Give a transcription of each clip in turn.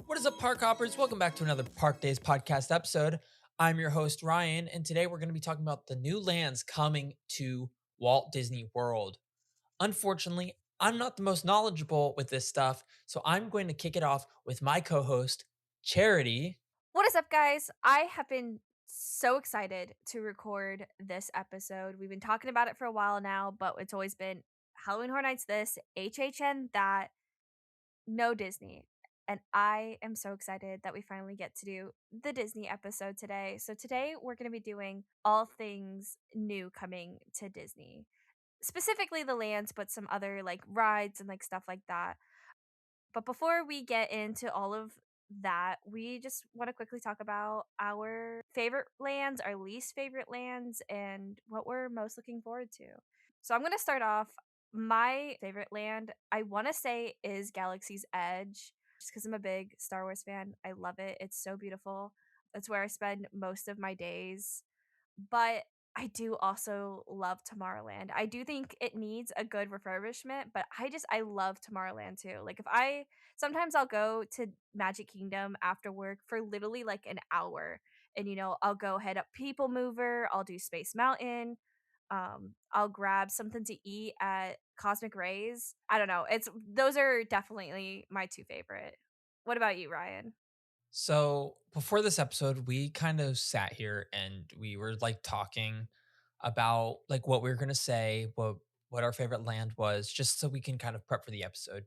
What is up, Park Hoppers? Welcome back to another Park Days podcast episode. I'm your host, Ryan, and today we're going to be talking about the new lands coming to Walt Disney World. Unfortunately, I'm not the most knowledgeable with this stuff, so I'm going to kick it off with my co-host, Charity. What is up, guys? I have been so excited to record this episode. We've been talking about it for a while now, but it's always been Halloween Horror Nights this, HHN that, no Disney. And I am so excited that we finally get to do the Disney episode today. So today we're going to be doing all things new coming to Disney. Specifically the lands, but some other like rides and like stuff like that. But before we get into all of that, we just want to quickly talk about our favorite lands, our least favorite lands, and what we're most looking forward to. So I'm going to start off. My favorite land, I want to say, is Galaxy's Edge, just because I'm a big Star Wars fan. I love it. It's so beautiful. That's where I spend most of my days. But I do also love Tomorrowland. I do think it needs a good refurbishment, but I love Tomorrowland too. Like if I sometimes I'll go to Magic Kingdom after work for literally like an hour, and I'll go head up People Mover, I'll do Space Mountain, I'll grab something to eat at Cosmic Rays. I don't know. Those are definitely my two favorite. What about you, Ryan? So before this episode, we kind of sat here and we were like talking about like what we were going to say, what our favorite land was, just so we can kind of prep for the episode.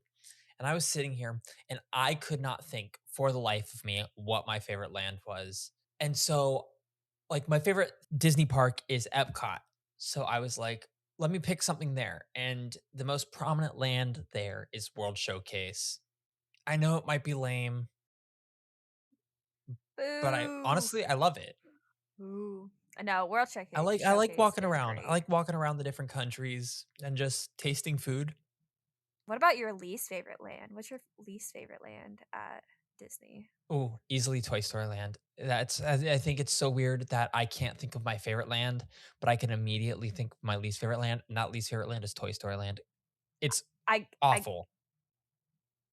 And I was sitting here and I could not think for the life of me what my favorite land was. And so, like, my favorite Disney park is Epcot. So I was like, let me pick something there. And the most prominent land there is World Showcase. I know it might be lame, but I Boo. honestly I love it. Ooh. No, World I like Showcase walking is around. I great. like walking around the different countries and just tasting food. What about your least favorite land? What's your least favorite land at Disney? Oh, easily Toy Story Land. I think it's so weird that I can't think of my favorite land, but I can immediately think of my least favorite land. And that least favorite land is Toy Story Land. It's I I awful.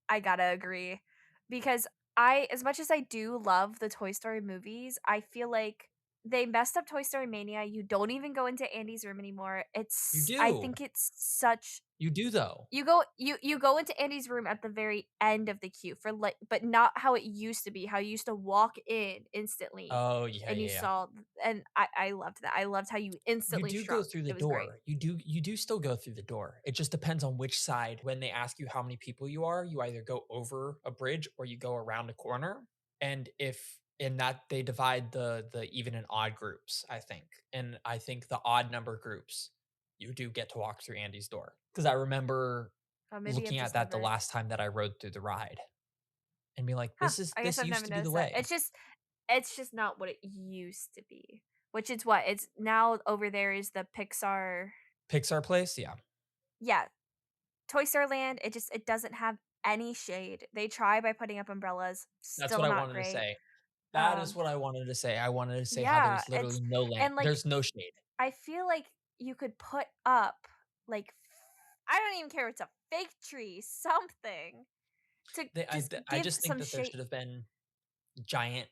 I gotta agree, because as much as I do love the Toy Story movies, I feel like they messed up Toy Story Mania. You don't even go into Andy's room anymore. You I do. think it's such. You do though. You go into Andy's room at the very end of the queue for like, but not how it used to be. How you used to walk in instantly, Oh yeah, and you yeah, yeah. saw, and I loved that. I loved how you You instantly do go shrunk. through the It was great. door. You do still go through the door. It just depends on which side. When they ask you how many people you are, you either go over a bridge or you go around a corner. And if in that they divide the even and odd groups, I think. And I think the odd number groups, you do get to walk through Andy's door. Because I remember Maybe I've looking at just that the never. last time that I rode through the ride and be like, Huh. this is I guess this I've used never to be the noticed that. way. It's just not what it used to be. Which is what it's now. Over there is the Pixar. Pixar place, yeah. Yeah, Toy Story Land. It doesn't have any shade. They try by putting up umbrellas. That's what Still I not wanted to great. say. That is Um, what I wanted to say. I wanted to say how yeah, there's literally no land. and like There's no shade. I feel like you could put up like I don't even care if it's a fake tree, something to just I give just think some that there shade. should have been giant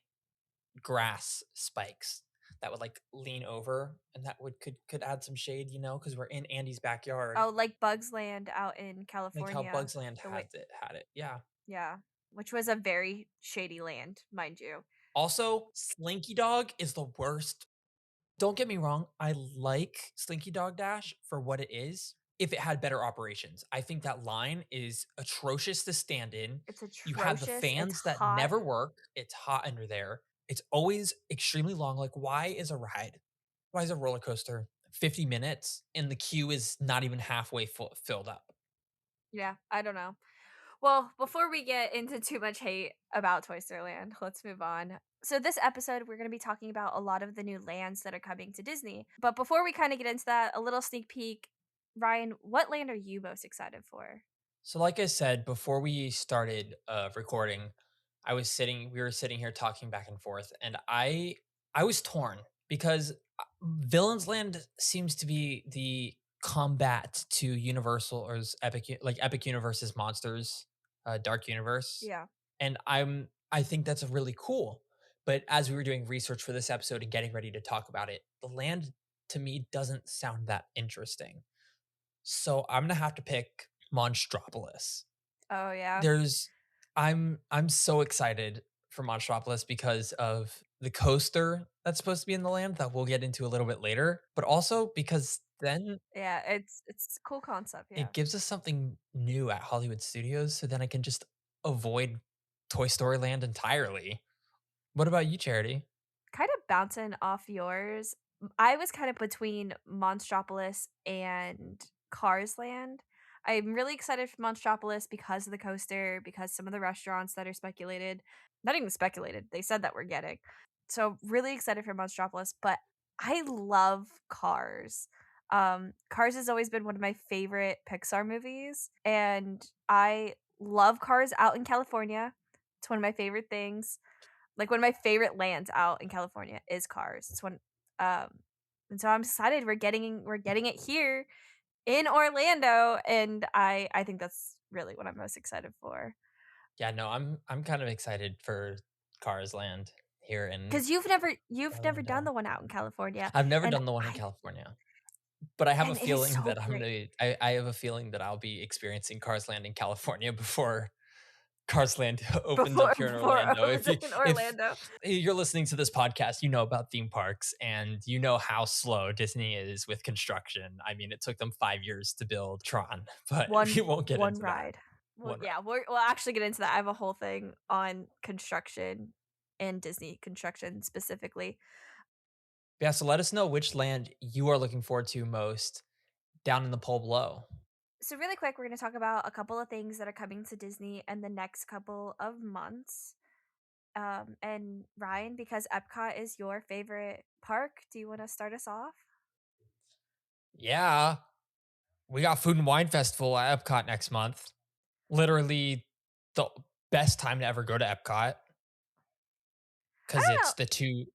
grass spikes that would like lean over and that would could add some shade, because we're in Andy's backyard, Oh, like Bugs Land out in like how California. Bugs Land The way, had it. Yeah. yeah, which was a very shady land, mind you. Also, Slinky Dog is the worst. Don't get me wrong, I like Slinky Dog Dash for what it is. If it had better operations, I think that line is atrocious to stand in. It's You have the atrocious. It's fans that hot. never work. It's hot under there. It's always extremely long. Like, why is a roller coaster 50 minutes and the queue is not even halfway filled up? Yeah, I don't know. Well, before we get into too much hate about Toy Story Land, let's move on. So, this episode, we're going to be talking about a lot of the new lands that are coming to Disney. But before we kind of get into that, a little sneak peek. Ryan, what land are you most excited for? So, like I said before we started recording, we were sitting here talking back and forth, and I was torn because Villains Land seems to be the combat to Universal or Epic Universe's Monsters, Dark Universe, Yeah. and I think that's really cool. But as we were doing research for this episode and getting ready to talk about it, the land to me doesn't sound that interesting. So I'm gonna have to pick Monstropolis. Oh, yeah. There's I'm so excited for Monstropolis because of the coaster that's supposed to be in the land that we'll get into a little bit later, but also because then Yeah, it's a cool concept, yeah. it gives us something new at Hollywood Studios, so then I can just avoid Toy Story Land entirely. What about you, Charity? Kind of bouncing off yours, I was kind of between Monstropolis and Cars Land. I'm really excited for Monstropolis because of the coaster, because some of the restaurants that are speculated, not even speculated, they said that we're getting. So really excited for Monstropolis, but I love Cars. Cars has always been one of my favorite Pixar movies, and I love Cars out in California. It's one of my favorite things. Like, one of my favorite lands out in California is Cars. It's one um, and so I'm excited we're getting it here in Orlando, and I think that's really what I'm most excited for. Yeah, no, I'm kind of excited for Cars Land here in 'Cause you've never done Orlando. the one out in California, I've never and done the one in I California. But I have a and it is feeling so that great. I have a feeling that I'll be experiencing Cars Land in California before Cars Land opens up Before here in before it Orlando. opens up in If Orlando. you're listening to this podcast, you know about theme parks and you know how slow Disney is with construction. I mean, it took them 5 years to build Tron, but we won't get One into that. ride. Well, One yeah, we'll actually get into that. I have a whole thing on construction and Disney construction specifically. Yeah, so let us know which land you are looking forward to most down in the poll below. So really quick, we're going to talk about a couple of things that are coming to Disney in the next couple of months. And Ryan, because Epcot is your favorite park, do you want to start us off? Yeah, we got Food and Wine Festival at Epcot next month. Literally the best time to ever go to Epcot I because don't it's know. the two.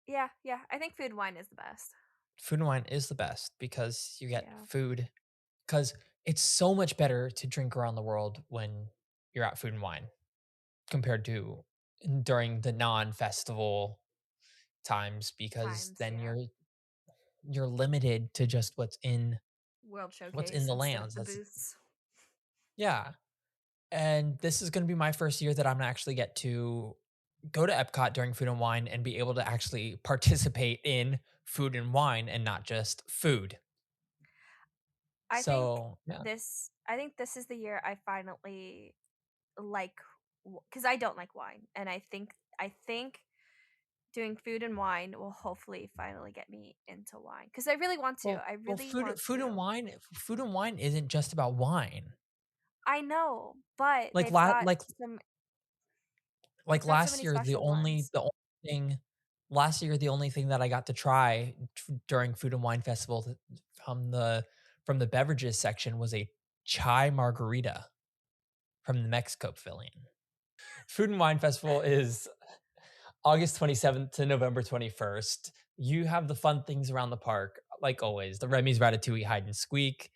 Yeah, yeah. I think food and wine is the best. Food and Wine is the best because you get Yeah. food. Because it's so much better to drink around the world when you're at Food and Wine compared to during the non-festival times because Times, then yeah. you're limited to just World what's in Showcase the instead of lands. the That's booths. yeah. And this is going to be my first year that I'm going to actually get to go to Epcot during Food and Wine and be able to actually participate in food and wine and not just food. I think So, yeah. I think this is the year I finally like, because I don't like wine, and I think doing food and wine will hopefully finally get me into wine because I really want to. I Well, really want to. food and wine isn't just about wine. I know, but Like la like like they've got so many last year, special ones. the only thing last year, the only thing that I got to try during Food and Wine Festival from the beverages section was a chai margarita from the Mexico Pavilion. Food and Wine Festival is August 27th to November 21st. You have the fun things around the park, like always. The Remy's Ratatouille Hide and Squeak,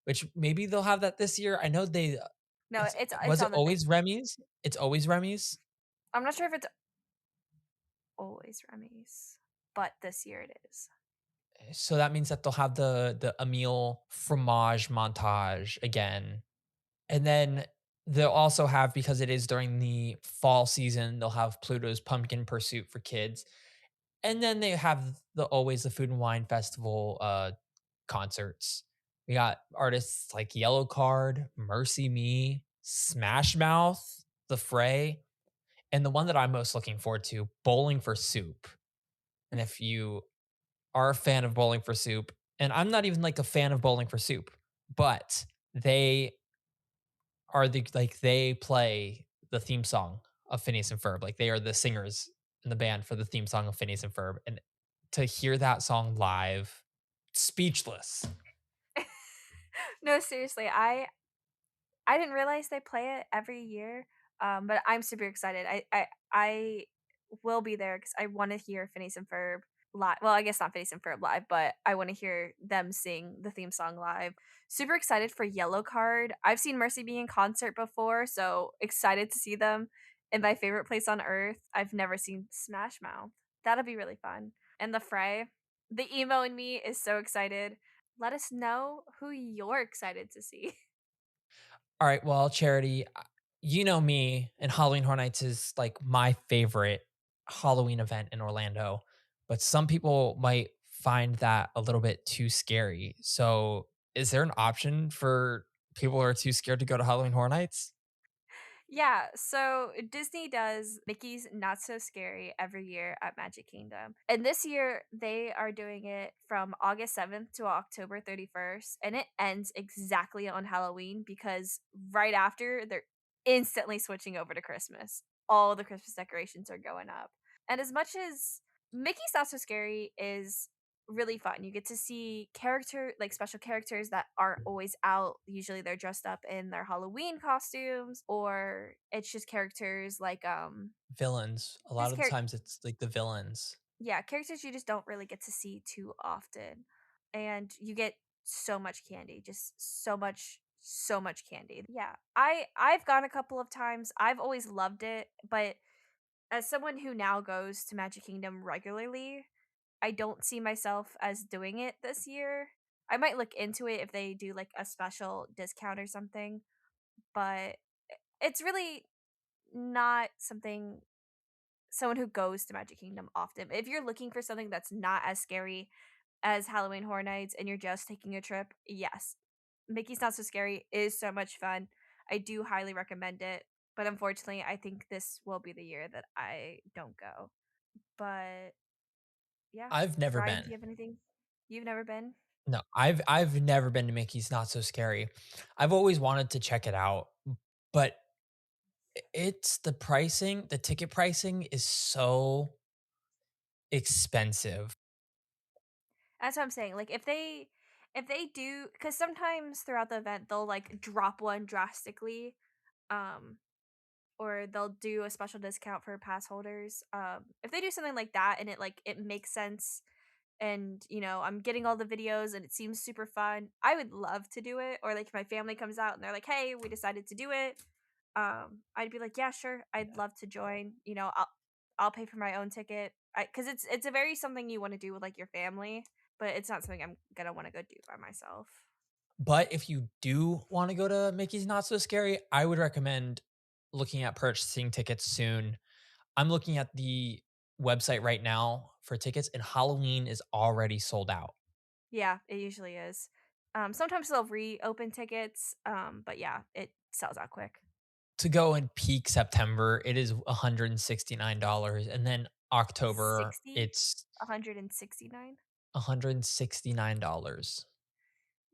which maybe they'll have that this year. I know No, it's was it on the thing. always Remy's? It's always Remy's? I'm not sure if it's always Remy's, but this year it is. So that means that they'll have the Emile fromage montage again. And then they'll also have, because it is during the fall season, they'll have Pluto's Pumpkin Pursuit for kids. And then they have the Food and Wine Festival concerts. We got artists like Yellow Card, Mercy Me, Smash Mouth, The Fray, and the one that I'm most looking forward to, Bowling for Soup. And if you are a fan of Bowling for Soup, and I'm not even like a fan of Bowling for Soup, but they they play the theme song of Phineas and Ferb. Like they are the singers in the band for the theme song of Phineas and Ferb. And to hear that song live, speechless. No, seriously, I didn't realize they play it every year. But I'm super excited. I will be there because I want to hear Phineas and Ferb live. Well, I guess not Phineas and Ferb live, but I want to hear them sing the theme song live. Super excited for Yellow Card. I've seen Mercy be in concert before, so excited to see them in my favorite place on earth. I've never seen Smash Mouth. That'll be really fun. And the Fray. The emo in me is so excited. Let us know who you're excited to see. All right, well, Charity, you know me, and Halloween Horror Nights is like my favorite Halloween event in Orlando, but some people might find that a little bit too scary. So, is there an option for people who are too scared to go to Halloween Horror Nights? Yeah, so Disney does Mickey's Not So Scary every year at Magic Kingdom. And this year they are doing it from August 7th to October 31st. And it ends exactly on Halloween because right after they're instantly switching over to Christmas. All the Christmas decorations are going up. And as much as Mickey's Not So Scary is really fun. You get to see special characters that aren't always out. Usually they're dressed up in their Halloween costumes or it's just characters like Villains. A lot just of the times it's like the villains. yeah, characters you just don't really get to see too often. And you get so much candy, just so much candy. Yeah. I've gone a couple of times. I've always loved it, but as someone who now goes to Magic Kingdom regularly, I don't see myself as doing it this year. I might look into it if they do like a special discount or something, but it's really not something someone who goes to Magic Kingdom often. If you're looking for something that's not as scary as Halloween Horror Nights and you're just taking a trip, yes. Mickey's Not So Scary is so much fun. I do highly recommend it, but unfortunately, I think this will be the year that I don't go. But yeah, I've never Ryan, do been. you have anything? You've never been? No, I've never been to Mickey's Not So Scary. I've always wanted to check it out, but it's the ticket pricing is so expensive. That's what I'm saying. Like if they do cuz sometimes throughout the event they'll like drop one drastically um or they'll do a special discount for pass holders. If they do something like that and it makes sense and I'm getting all the videos and it seems super fun, I would love to do it. Or like if my family comes out and they're like, "Hey, we decided to do it." I'd be like, "Yeah, sure. I'd love to join." I'll pay for my own ticket. Cuz it's a very something you want to do with like your family, but it's not something I'm going to want to go do by myself. But if you do wanna go to Mickey's Not So Scary, I would recommend looking at purchasing tickets soon. I'm looking at the website right now for tickets, and Halloween is already sold out. Yeah, it usually is. Sometimes they'll reopen tickets, but yeah, it sells out quick. To go in peak September, it is $169, and then October, 60, it's 169. $169.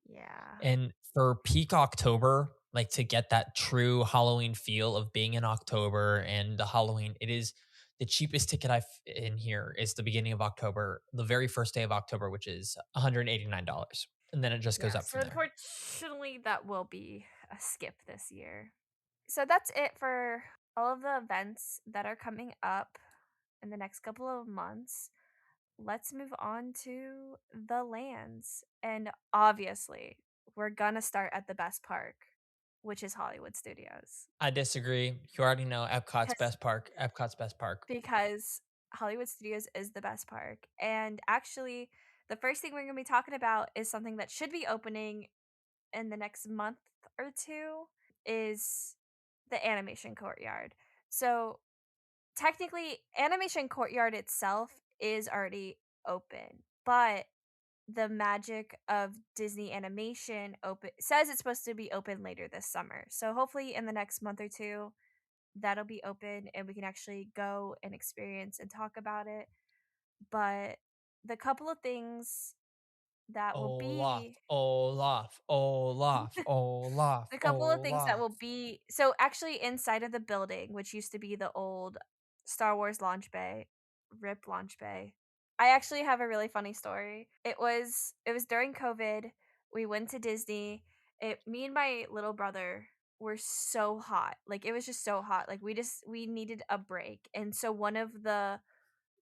Yeah. And for peak October, like, to get that true Halloween feel of being in October and the Halloween, it is the cheapest ticket I've in here is the beginning of October, the very first day of October, which is $189, and then it just goes Yeah, up so from there. unfortunately that will be a skip this year. So that's it for all of the events that are coming up in the next couple of months. Let's move on to the lands. And obviously, we're gonna start at the best park, which is Hollywood Studios. I disagree. You already know Epcot's Because best park. Epcot's best park. because Hollywood Studios is the best park. And actually, the first thing we're gonna be talking about is something that should be opening in the next month or two is the animation courtyard. So technically, animation courtyard itself is already open, but the magic of Disney animation open says it's supposed to be open later this summer. So hopefully in the next month or two that'll be open and we can actually go and experience and talk about it. But the couple of things that will Olaf, be Olaf, Olaf, Olaf, The couple of things that will Olaf. be so actually inside of the building, which used to be the old Star Wars launch bay, RIP launch bay. I actually have a really funny story. It was during COVID. We went to Disney. Me and my little brother. were so hot. Like, it was just so hot. Like, we needed a break. And so one of the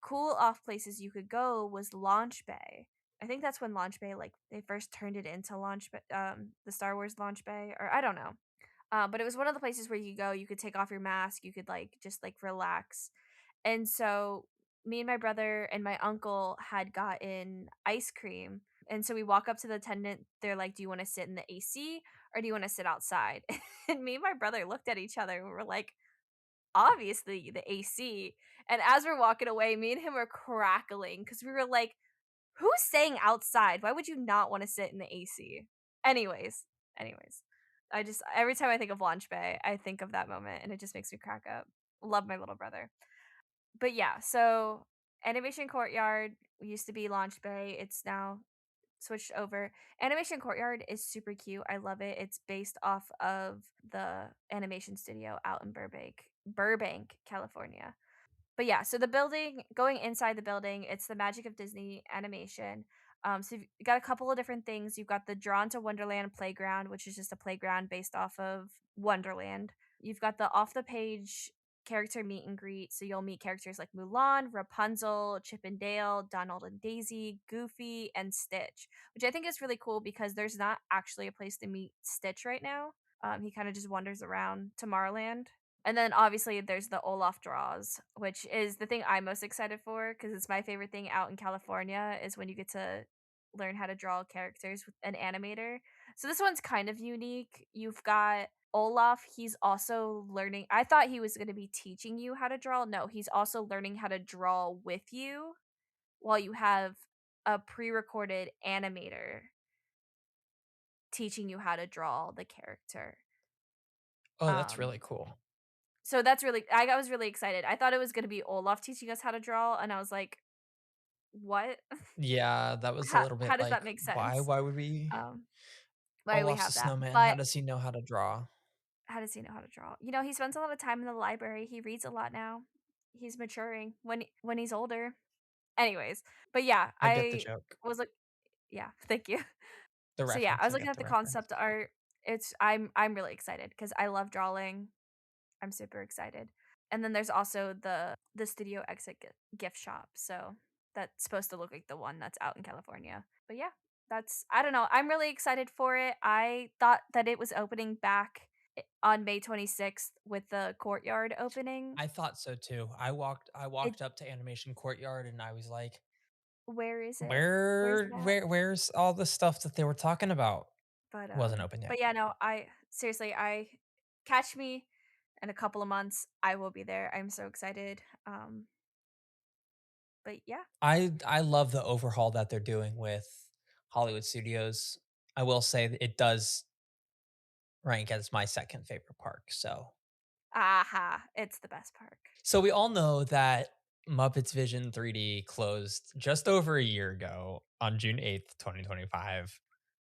cool off places you could go was Launch Bay. I think that's when Launch Bay, like, they first turned it into Launch Bay, the Star Wars Launch Bay, or I don't know. But it was one of the places where you go, you could take off your mask, you could like just like relax. And so me and my brother and my uncle had gotten ice cream. And so we walk up to the attendant. They're like, "Do you want to sit in the AC or do you want to sit outside?" And me and my brother looked at each other and we were like, "Obviously the AC." And as we're walking away, me and him were crackling because we were like, "Who's staying outside? Why would you not wanna sit in the AC?" Anyways, anyways, I just every time I think of Launch Bay, I think of that moment, and it just makes me crack up. Love my little brother. But yeah, so Animation Courtyard used to be Launch Bay, it's now switched over. Animation Courtyard is super cute, I love it. It's based off of the animation studio out in Burbank, California. But yeah, so the building going inside the building, it's the magic of Disney animation. So you've got a couple of different things. You've got the Drawn to Wonderland playground, which is just a playground based off of Wonderland. You've got the off the page character meet and greet. So you'll meet characters like Mulan, Rapunzel, Chip and Dale, Donald and Daisy, Goofy, and Stitch, which I think is really cool because there's not actually a place to meet Stitch right now. He kind of just wanders around Tomorrowland, and then obviously there's the Olaf draws, which is the thing I'm most excited for because it's my favorite thing out in California is when you get to learn how to draw characters with an animator. So this one's kind of unique. You've got Olaf, he's also learning. I thought he was going to be teaching you how to draw. No, he's also learning how to draw with you while you have a pre-recorded animator teaching you how to draw the character. Oh, that's Um really cool. So that's really I was really excited. I thought it was gonna be Olaf teaching us how to draw, and I was like, "What? Yeah, that was a little How bit does that like, make why sense? why would we Um, why do we Olaf's a have that?" snowman, how But does he know how to draw? how does he know how to draw? You know, he spends a lot of time in the library, he reads a lot now. He's maturing when he's older. Anyways, but yeah, I get the I joke. was like yeah, thank you. The So yeah, I reference, was I looking get at the the reference. concept art. I'm really excited because I love drawing. I'm super excited. And then there's also the Studio Exit gift shop. So that's supposed to look like the one that's out in California. But yeah, that's I don't know. I'm really excited for it. I thought that it was opening back on May 26th with the Courtyard opening. I thought so too. I It walked up to Animation Courtyard and I was like, where is it? Where's "Where it at? where's all the stuff that they were talking about?" Wasn't open yet. But yeah, no, I seriously I catch me in a couple of months. I will be there. I'm so excited. But yeah. I love the overhaul that they're doing with Hollywood Studios. I will say that it does rank as my second favorite park, so Aha, it's the best park. we all know that Muppets Vision 3D closed just over a year ago on June 8th, 2025,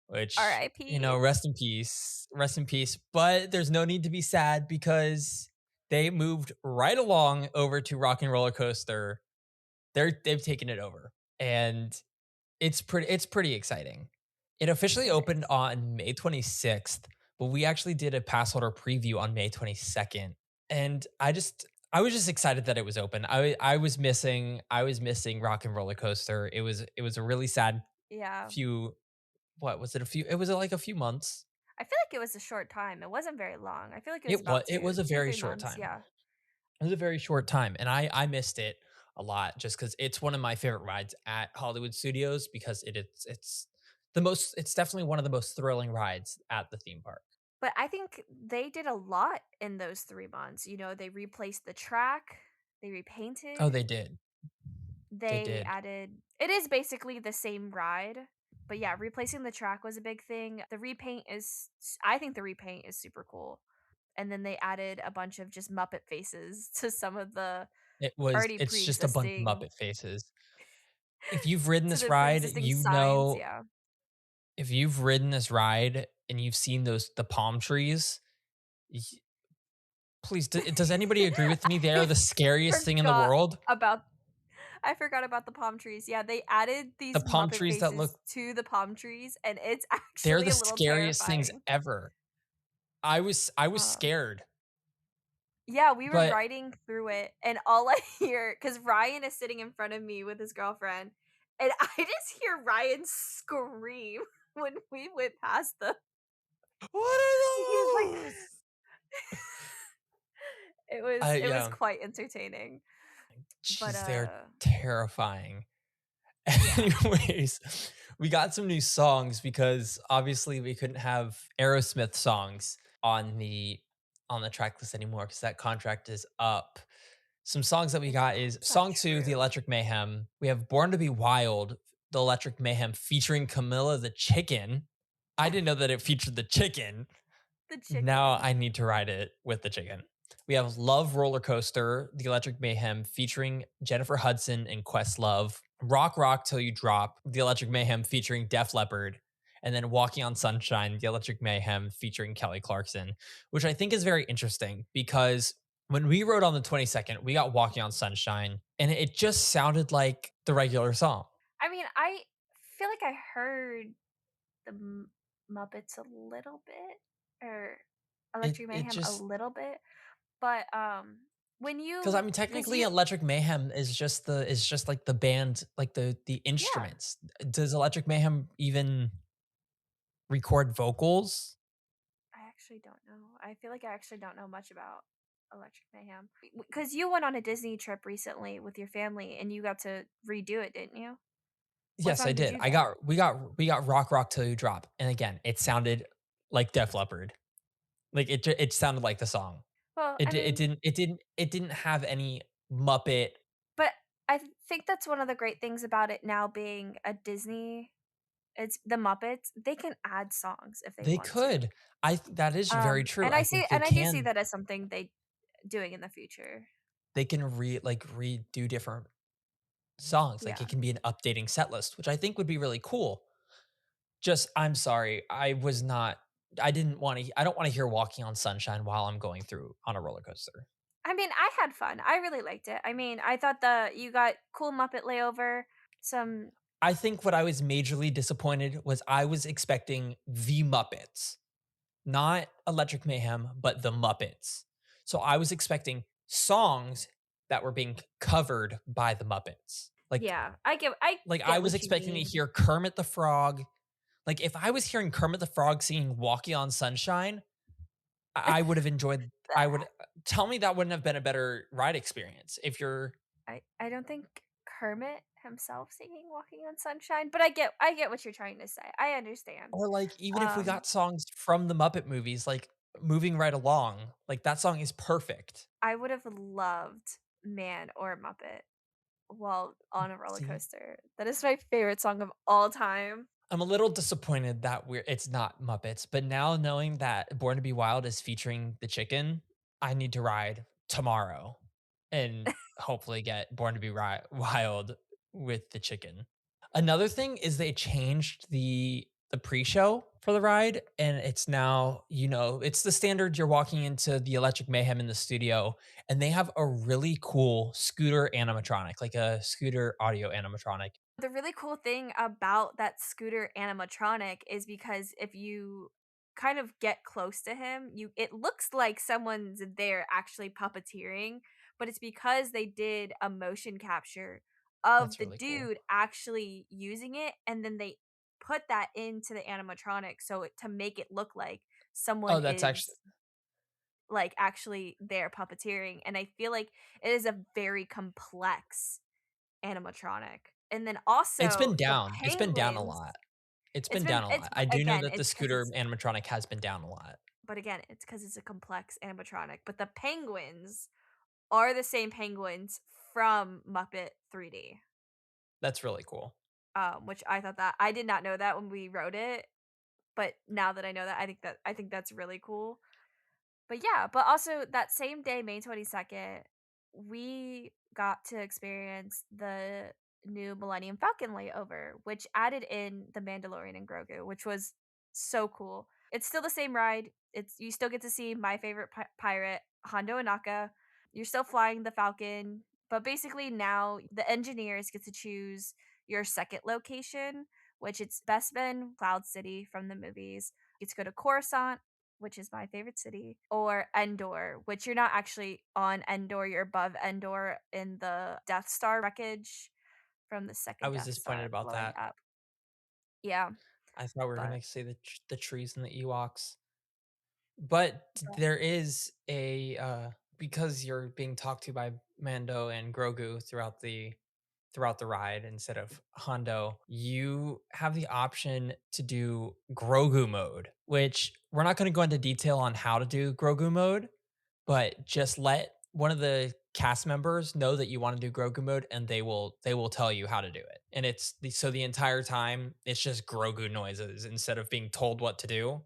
which, R.I.P. rest in peace, but there's no need to be sad because they moved right along over to Rock and Roller Coaster. They've taken it over, and it's pretty exciting. It officially It opened is. on May 26th, but we actually did a pass holder preview on May 22nd, and I was just excited that it was open. I was missing Rock and Roller Coaster. It was a really sad Yeah. few what was it a few it was like a few months. I feel like it was a short time. It wasn't very long. I feel like it was about It was a 2, very 3 short months, time. yeah. It was a very short time, and I missed it a lot just because it's one of my favorite rides at Hollywood Studios because it's definitely one of the most thrilling rides at the theme park. But I think they did a lot in those 3 months, you know, they replaced the track, they Oh, repainted, they did. They they did. added it is basically the same ride, but yeah, replacing the track was a big thing. The repaint is I think the repaint is super cool. And then they added a bunch of just Muppet faces to some of the already It's just a bunch of pre-existing Muppet faces. If you've ridden to this the ride, pre-existing signs, know yeah. if you've ridden this ride and you've seen the palm trees, y please, does anybody agree with me? They are I the scariest thing in the forgot world. about I forgot about the palm trees. Yeah, they added The these palm Muppet trees that faces look to the palm trees, and it's they're actually the a little scariest things terrifying. ever. I was Um, scared, yeah, we were but riding through it, and all I hear, because Ryan is sitting in front of me with his girlfriend, and I just hear Ryan scream when we went past them. what He's like are those? it was Yeah, quite entertaining. But, jeez, they're uh terrifying. yeah. Anyways, we got some new songs because obviously we couldn't have Aerosmith songs on the track list anymore because that contract is up. Some songs that we got is Is that song 2, The true? Electric Mayhem. We have Born to Be Wild, The Electric Mayhem featuring Camilla the Chicken. I didn't know that it featured the chicken. The Now chicken. I need to ride it with the chicken. We have Love Roller Coaster, The Electric Mayhem featuring Jennifer Hudson and Questlove. Rock Rock Till You Drop, The Electric Mayhem featuring Def Leppard. And then Walking on Sunshine, The Electric Mayhem featuring Kelly Clarkson, which I think is very interesting because when we rode on the 22nd, we got Walking on Sunshine and it just sounded like the regular song. I mean, I feel like I heard the Muppets a little bit, or It Electric it Mayhem a just little bit, but, when because I you mean, because technically, you Electric Mayhem is just like the band, like the yeah, instruments. Does Electric Mayhem even record vocals? I actually don't know. I feel like I actually don't know much about Electric Mayhem. Because you went on a Disney trip recently with your family, and you got to redo it, didn't you? What Yes, I song did did. you I get? got we got Rock Rock Till You Drop, and again, it sounded like Def Leppard. Like it sounded like the song. Well, I mean, It didn't have any Muppet. but I think that's one of the great things about it now being a Disney. It's the Muppets. They can add songs if they They want to. could. That is very true. I think they And I do see can that as something they doing in the future. they can redo different songs. Like it Yeah. can be an updating set list, which I think would be really cool. Just I'm sorry, I didn't wanna I don't wanna hear Walking on Sunshine while I'm going through on a roller coaster. I mean, I had fun. I really liked it. I mean, I thought you got cool Muppet layover, some I think what I was majorly disappointed was I was expecting The Muppets, not Electric Mayhem, but The Muppets. So I was expecting songs that were being covered by The Muppets. yeah, I I get was what you expecting to mean. hear Kermit the Frog. Like, if I was hearing Kermit the Frog singing Walking on Sunshine, I would have enjoyed I would tell me that wouldn't have been a better ride experience if you're I don't think Kermit himself singing "Walking on Sunshine," but I get what you're trying to say. I understand. or, like, even if we Um, got songs from the Muppet movies, like, Moving Right Along, like, that song is perfect. I would have loved "Man or Muppet" while on a roller See, coaster. That is my favorite song of all time. I'm a little disappointed that it's not Muppets, but now knowing that Born to Be Wild is featuring the chicken, I need to ride tomorrow and hopefully get Born to Be Wild with the chicken. Another thing is they changed the pre-show for the ride and it's now, it's the standard you're walking into the Electric Mayhem in the studio and they have a really cool scooter animatronic, like a scooter audio animatronic. The really cool thing about that scooter animatronic is because if you kind of get close to him, you it looks like someone's there actually puppeteering, but it's because they did a motion capture of That's the really cool. dude actually using it, and then they put that into the animatronic to make it look like someone Oh, that's actually is like actually there puppeteering, and I feel like it is a very complex animatronic. And then it's also been the down. It's been down a penguins, lot. It's been down a it's lot. I do know again, that the it's because scooter animatronic has been down a lot. it's because it's a complex animatronic, but the penguins are the same penguins from Muppet 3D, That's really cool. which I thought that I did not know that when we wrote it, but now that I know that, I think that's really cool. But yeah, but also that same day, May 22nd, we got to experience the new Millennium Falcon layover, which added in the Mandalorian and Grogu, which was so cool. It's still the same ride. It's you still get to see my favorite pirate, Hondo Anaka. You're still flying the Falcon, but basically now the engineers get to choose your second location, which it's Bespin, Cloud City from the movies. You get to go to Coruscant, which is my favorite city, or Endor, which you're not actually on Endor, you're above Endor in the Death Star wreckage from the I second was Death disappointed Star about blowing that. up. Yeah, I thought we were but gonna see the trees and the Ewoks. But but there is because you're being talked to by Mando and Grogu throughout the ride instead of Hondo, you have the option to do Grogu mode, which we're not going to go into detail on how to do Grogu mode, but just let one of the cast members know that you want to do Grogu mode and they will tell you how to do it. And so the entire time it's just Grogu noises instead of being told what to do.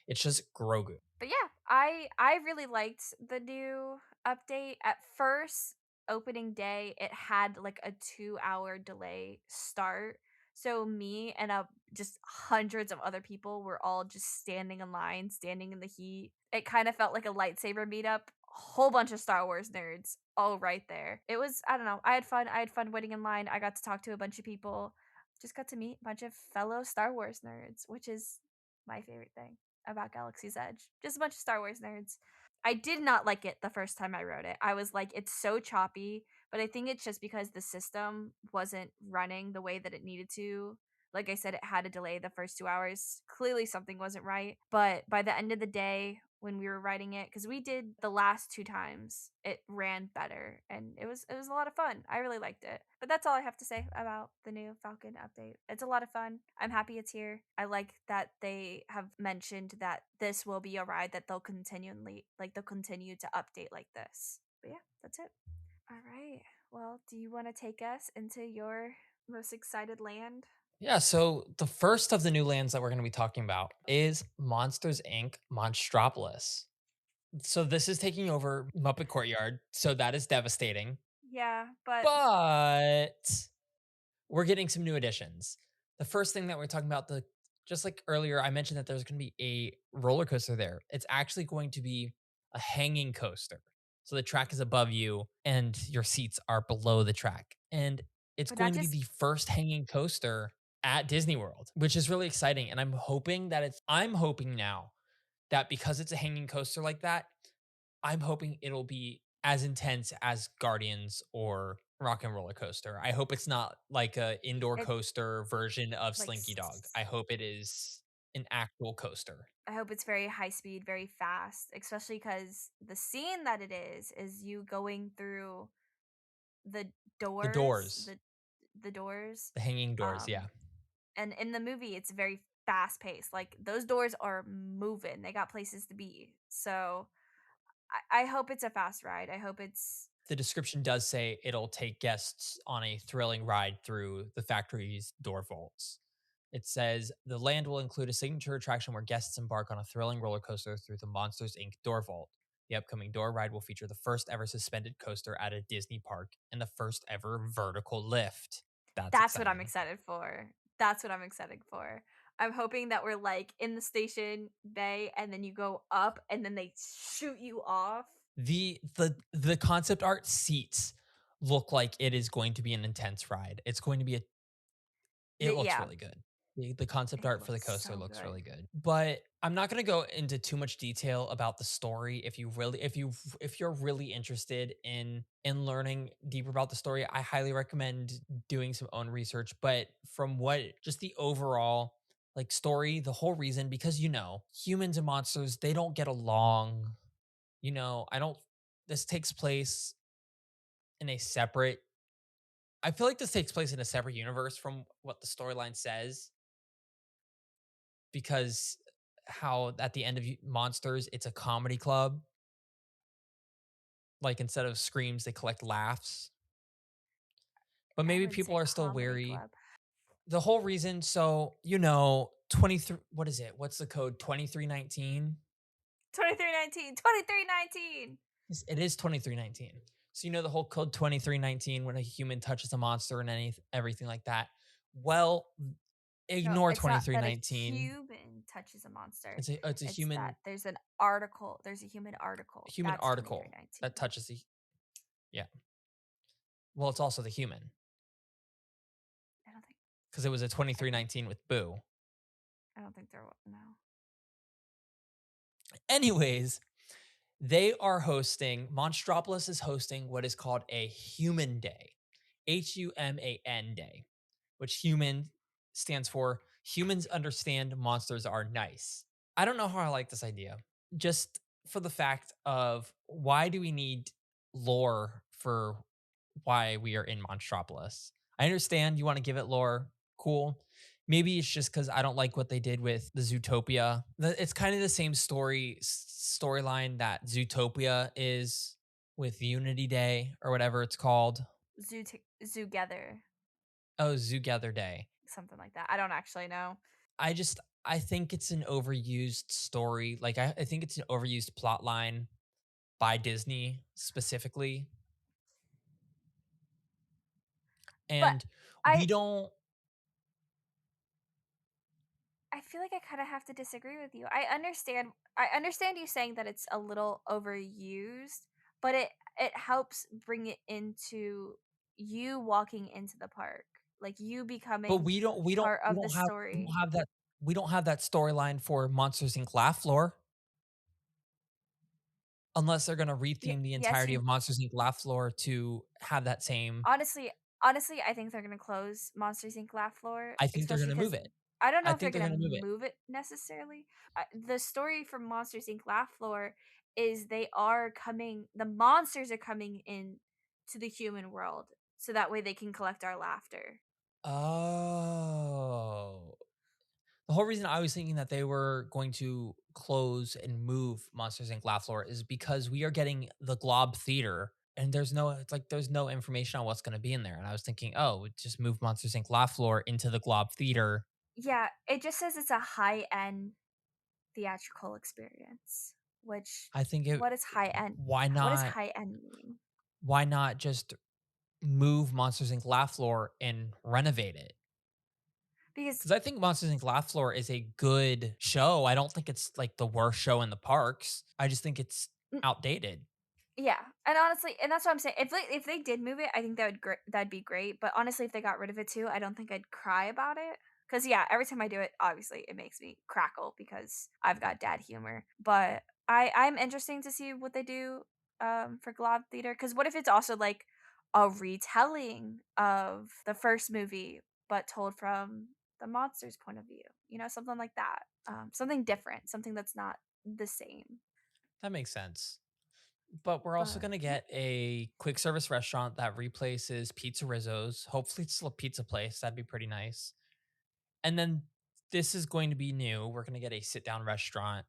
It's just Grogu. But yeah, I really liked the new update. At first, opening day, it had like a 2-hour delay start. So me and just hundreds of other people were all just standing in line, standing in the heat. It kind of felt like a lightsaber meetup. Whole bunch of Star Wars nerds all right there. It was, I don't know. I had fun. I had fun waiting in line. I got to talk to a bunch of people. Just got to meet a bunch of fellow Star Wars nerds, which is my favorite thing about Galaxy's Edge. Just a bunch of Star Wars nerds. I did not like it the first time I wrote it. I was like, it's so choppy, but I think it's just because the system wasn't running the way that it needed to. Like I said, it had a delay the first 2 hours. Clearly, something wasn't right. But by the end of the day, when we were writing it, because we did the last two times, it ran better, and it was a lot of fun. I really liked it. But that's all I have to say about the new Falcon update. It's a lot of fun. I'm happy it's here. I like that they have mentioned that this will be a ride that they'll continue to update like this. But yeah, that's it. All right. Well, do you want to take us into your most excited land? Yeah, so the first of the new lands that we're going to be talking about is Monsters Inc. Monstropolis. So this is taking over Muppet Courtyard, so that is devastating. Yeah, but But we're getting some new additions. The first thing that we're talking about, the just like earlier, I mentioned that there's going to be a roller coaster there. It's actually going to be a hanging coaster. So the track is above you and your seats are below the track. And it's but not going to be just the first hanging coaster at Disney World, which is really exciting. And I'm hoping now that because it's a hanging coaster like that, I'm hoping it'll be as intense as Guardians or Rock and Roller Coaster. I hope it's not like a indoor it coaster version of like Slinky Dog. I hope it is an actual coaster. I hope it's very high speed, very fast, especially because the scene that it is you going through the The doors, doors, the doors. the hanging doors, Um, yeah. and in the movie, it's very fast paced. Like those doors are moving; they got places to be. So I hope it's a fast ride. I hope it's The description does say it'll take guests on a thrilling ride through the factory's door vaults. It says the land will include a signature attraction where guests embark on a thrilling roller coaster through the Monsters Inc. door vault. The upcoming door ride will feature the first ever suspended coaster at a Disney park and the first ever vertical lift. That's that's what I'm exciting. excited for. That's what I'm excited for. I'm hoping that we're like in the station bay, and then you go up, and then they shoot you off. The concept art seats look like it is going to be an intense ride. It's going to be a It looks Yeah, really good. The concept it art for the looks coaster so looks good. really good. But I'm not gonna go into too much detail about the story. If you're really interested in learning deeper about the story, I highly recommend doing some own research. But from what just the overall like story, the whole reason, because humans and monsters, they don't get along. I don't this takes place in a separate I feel like this takes place in a separate universe from what the storyline says because how at the end of Monsters, it's a comedy club. Like instead of screams, they collect laughs. But I maybe wouldn't people say are still comedy wary. club. The whole reason, so 23. What is it? What's the code? 2319. 2319, 2319. It is 2319. So the whole code 2319 when a human touches a monster and everything like that. Well, No, ignore it's not that a 2319. human touches a monster. It's a It's that human there's an article. There's a human article. human That's article that 2319. touches the yeah. Well, it's also the human I don't think because it was a I think 2319 with Boo. I don't think there was no. Anyways, they are hosting Monstropolis is hosting what is called a Human Day, Human Day, which human stands for humans understand monsters are nice. I don't know how I like this idea. Just for the fact of why do we need lore for why we are in Monstropolis? I understand you want to give it lore. Cool. Maybe it's just because I don't like what they did with the Zootopia. It's kind of the same storyline that Zootopia is with Unity Day or whatever it's called. Zoogether, Oh, Zoogather Day. something like that. I don't actually know. I think it's an overused story. Like I think it's an overused plot line by Disney specifically. But And we I don't I feel like I kind of have to disagree with you. I understand you saying that it's a little overused, but it helps bring it into you walking into the park, like you but becoming part we of the don't have story. we don't have that storyline for Monsters Inc. Laugh Floor unless they're gonna retheme the Yes, entirety of you Monsters Inc. Laugh Floor to have that same. honestly honestly, I think they're gonna close Monsters Inc. Laugh Floor, I think they're especially gonna move because it. I don't know I if they're think they're gonna gonna move it. move it necessarily. The story from Monsters Inc. Laugh Floor is the monsters are coming in to the human world, so that way they can collect our laughter. Oh. The whole reason I was thinking that they were going to close and move Monsters Inc. Laugh Floor is because we are getting the Glob Theater, and there's no information on what's going to be in there. And I was thinking, oh, we just move Monsters Inc. Laugh Floor into the Glob Theater. Yeah, it just says it's a high-end theatrical experience, which I think it. what does high-end Why what does not? high-end mean? Why not just move Monsters Inc. Laugh Floor and renovate it? Because Because I think Monsters Inc. Laugh Floor is a good show. I don't think it's like the worst show in the parks. I just think it's outdated. yeah, and honestly, and that's what I'm saying. If they did move it, I think that'd be great. But honestly, if they got rid of it too, I don't think I'd cry about it. Cause yeah, every time I do it, obviously it makes me crackle because I've got dad humor. But I'm interesting to see what they do for Glob Theater. Cause what if it's also like a retelling of the first movie, but told from the monster's point of view? You know, something like that. Something different, something that's not the same. That makes sense. But we're also But gonna yeah, get a quick service restaurant that replaces Pizza Rizzo's. Hopefully, it's still a pizza place. That'd be pretty nice. And then this is going to be new. We're gonna get a sit down restaurant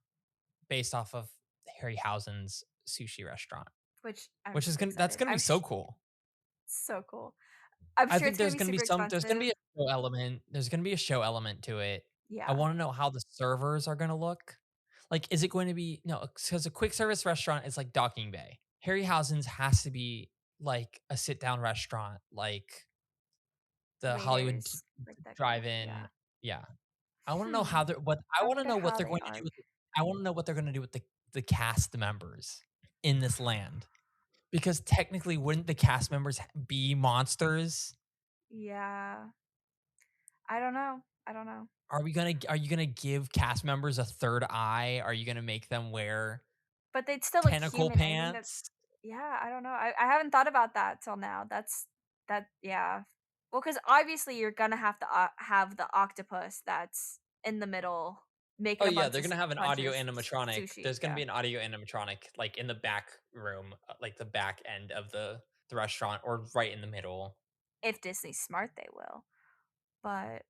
based off of Harryhausen's sushi restaurant, which I'm which is super gonna that's excited. gonna be so cool. So cool. I'm I sure think it's gonna be super there's gonna be expensive. a show element. There's gonna be a show element to it. I Yeah. want to know how the servers are gonna look. Like, is it going to be no? Because a quick service restaurant is like Docking Bay. Harryhausen's has to be like a sit down restaurant, like the Hollywood Waiters, like that kind of drive-in. yeah. Yeah, I want to know Hmm. I I want to wonder know what how they're they going to do are. with. I want to know what they're going to do with the cast members in this land. Because technically, wouldn't the cast members be monsters? Yeah. I don't know. I don't know. Are you gonna give cast members a third eye? Are you gonna make them wear But they'd still look tentacle human. I think that's pants? yeah, I don't know. I haven't thought about that till now. That yeah. Well, because obviously you're gonna have to have the octopus that's in the middle Oh making a yeah, bunch they're of gonna have an bunch audio of animatronic. sushi. There's gonna Yeah. be an audio animatronic like in the back room, like the back end of the restaurant, or right in the middle. If Disney's smart, they will. But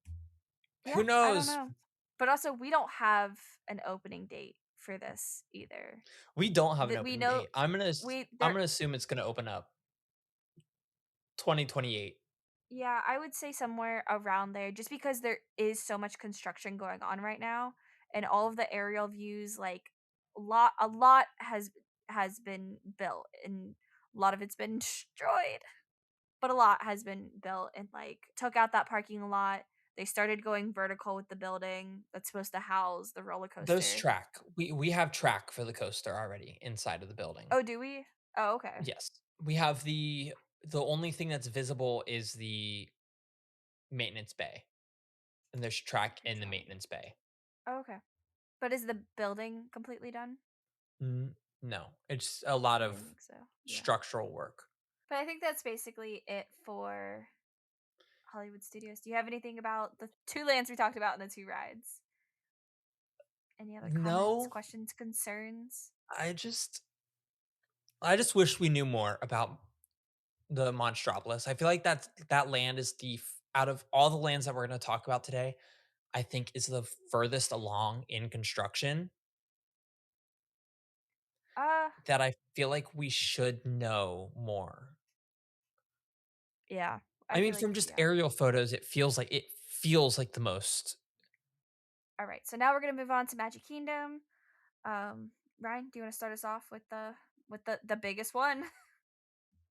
Who yeah, I don't knows? know. But also, we don't have an opening date for this either. We don't have an That we opening know date. we I'm there gonna assume it's gonna open up 2028. yeah, I would say somewhere around there just because there is so much construction going on right now and all of the aerial views like a lot has been built and a lot of it's been destroyed. But a lot has been built and like took out that parking lot. They started going vertical with the building that's supposed to house the roller There's coaster. track. We have track for the coaster already inside of the building. Oh, do we? Oh, okay. Yes. We have the only thing that's visible is the maintenance bay, and there's track in the Got it. maintenance bay. Oh, okay. But is the building completely done? No, it's a lot I of didn't think so. Yeah. structural work. But I think that's basically it for Hollywood Studios. Do you have anything about the two lands we talked about and the two rides? Any other comments, No, questions, concerns? I just I just wish we knew more about the Monstropolis. I feel like that land is out of all the lands that we're going to talk about today, I think is the furthest along in construction Uh, that I feel like we should know more. yeah. I I mean, feel like from just yeah. aerial photos, it feels like the most. All right. So now we're going to move on to Magic Kingdom. Ryan, do you want to start us off with the biggest one?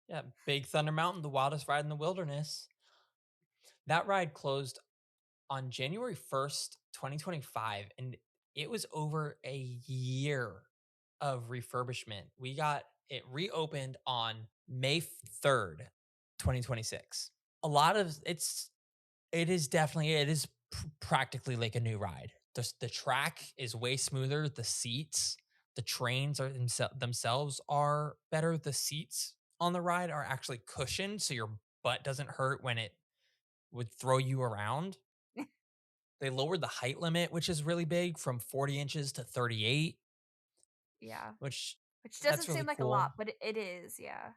Yeah, Big Thunder Mountain, the wildest ride in the wilderness. That ride closed on January 1st, 2025, and it was over a year of refurbishment. We got it reopened on May 3rd, 2026. A lot of it is practically like a new ride. The track is way smoother, the seats, the trains are themselves are better. The seats on the ride are actually cushioned so your butt doesn't hurt when it would throw you around. They lowered the height limit, which is really big, from 40 inches to 38, Yeah. which Which that's doesn't really seem like a lot, cool. but it is, yeah.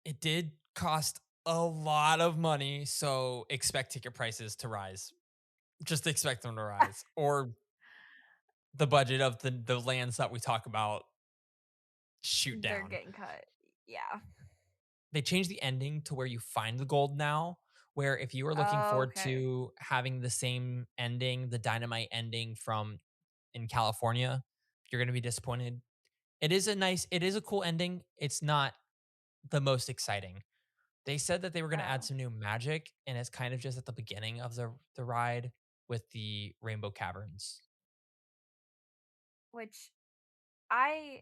It did cost a lot of money, so expect ticket prices to rise. Just expect them to rise, or the budget of the lands that we talk about shoot They're down. getting cut. Yeah. They changed the ending to where you find the gold now, where if you were looking forward Okay. to having the same ending, the dynamite ending from in California, you're going to be disappointed. It is a cool ending. It's not the most exciting. They said that they were gonna add Oh, some new magic, and it's kind of just at the beginning of the ride with the rainbow caverns. which I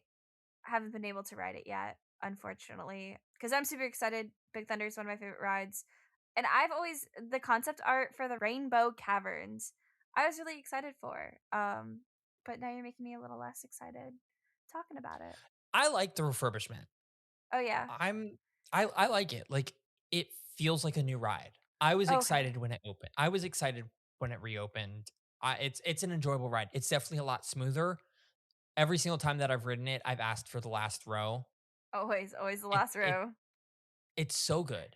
haven't been able to ride it yet, unfortunately, because I'm super excited. Big Thunder is one of my favorite rides. And I've always the concept art for the Rainbow Caverns, I was really excited for. But now you're making me a little less excited talking about it. I like the refurbishment. Oh yeah. I'm I like it. Like, it feels like a new ride. I was Okay. excited when it opened. I was excited when it reopened. It's an enjoyable ride. It's definitely a lot smoother. Every single time that I've ridden it, I've asked for the last row. Always, always the It last it row. it's so good.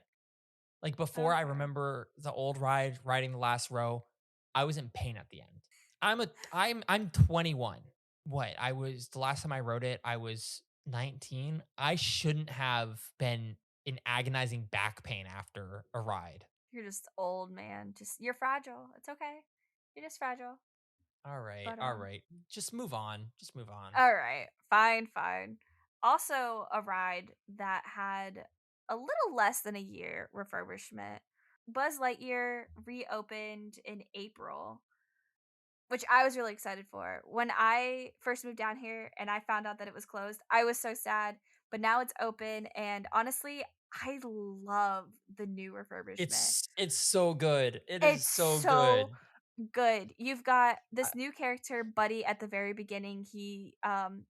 Like, before, I Okay. remember the old ride, riding the last row, I was in pain at the end. I'm 21. What? I was the last time I rode it, I was 19. I shouldn't have been in agonizing back pain after a ride. You're just old, man. Just you're fragile. It's okay. You're just fragile. All right, But all right. Just move on. Just move on. all right. Fine, fine. Also a ride that had a little less than a year refurbishment. Buzz Lightyear reopened in April, which I was really excited for. When I first moved down here and I found out that it was closed, I was so sad. But now it's open, and honestly, I love the new refurbishment. It's so good. It is It's so so good. good. You've got I, this new character, Buddy, at the very beginning. He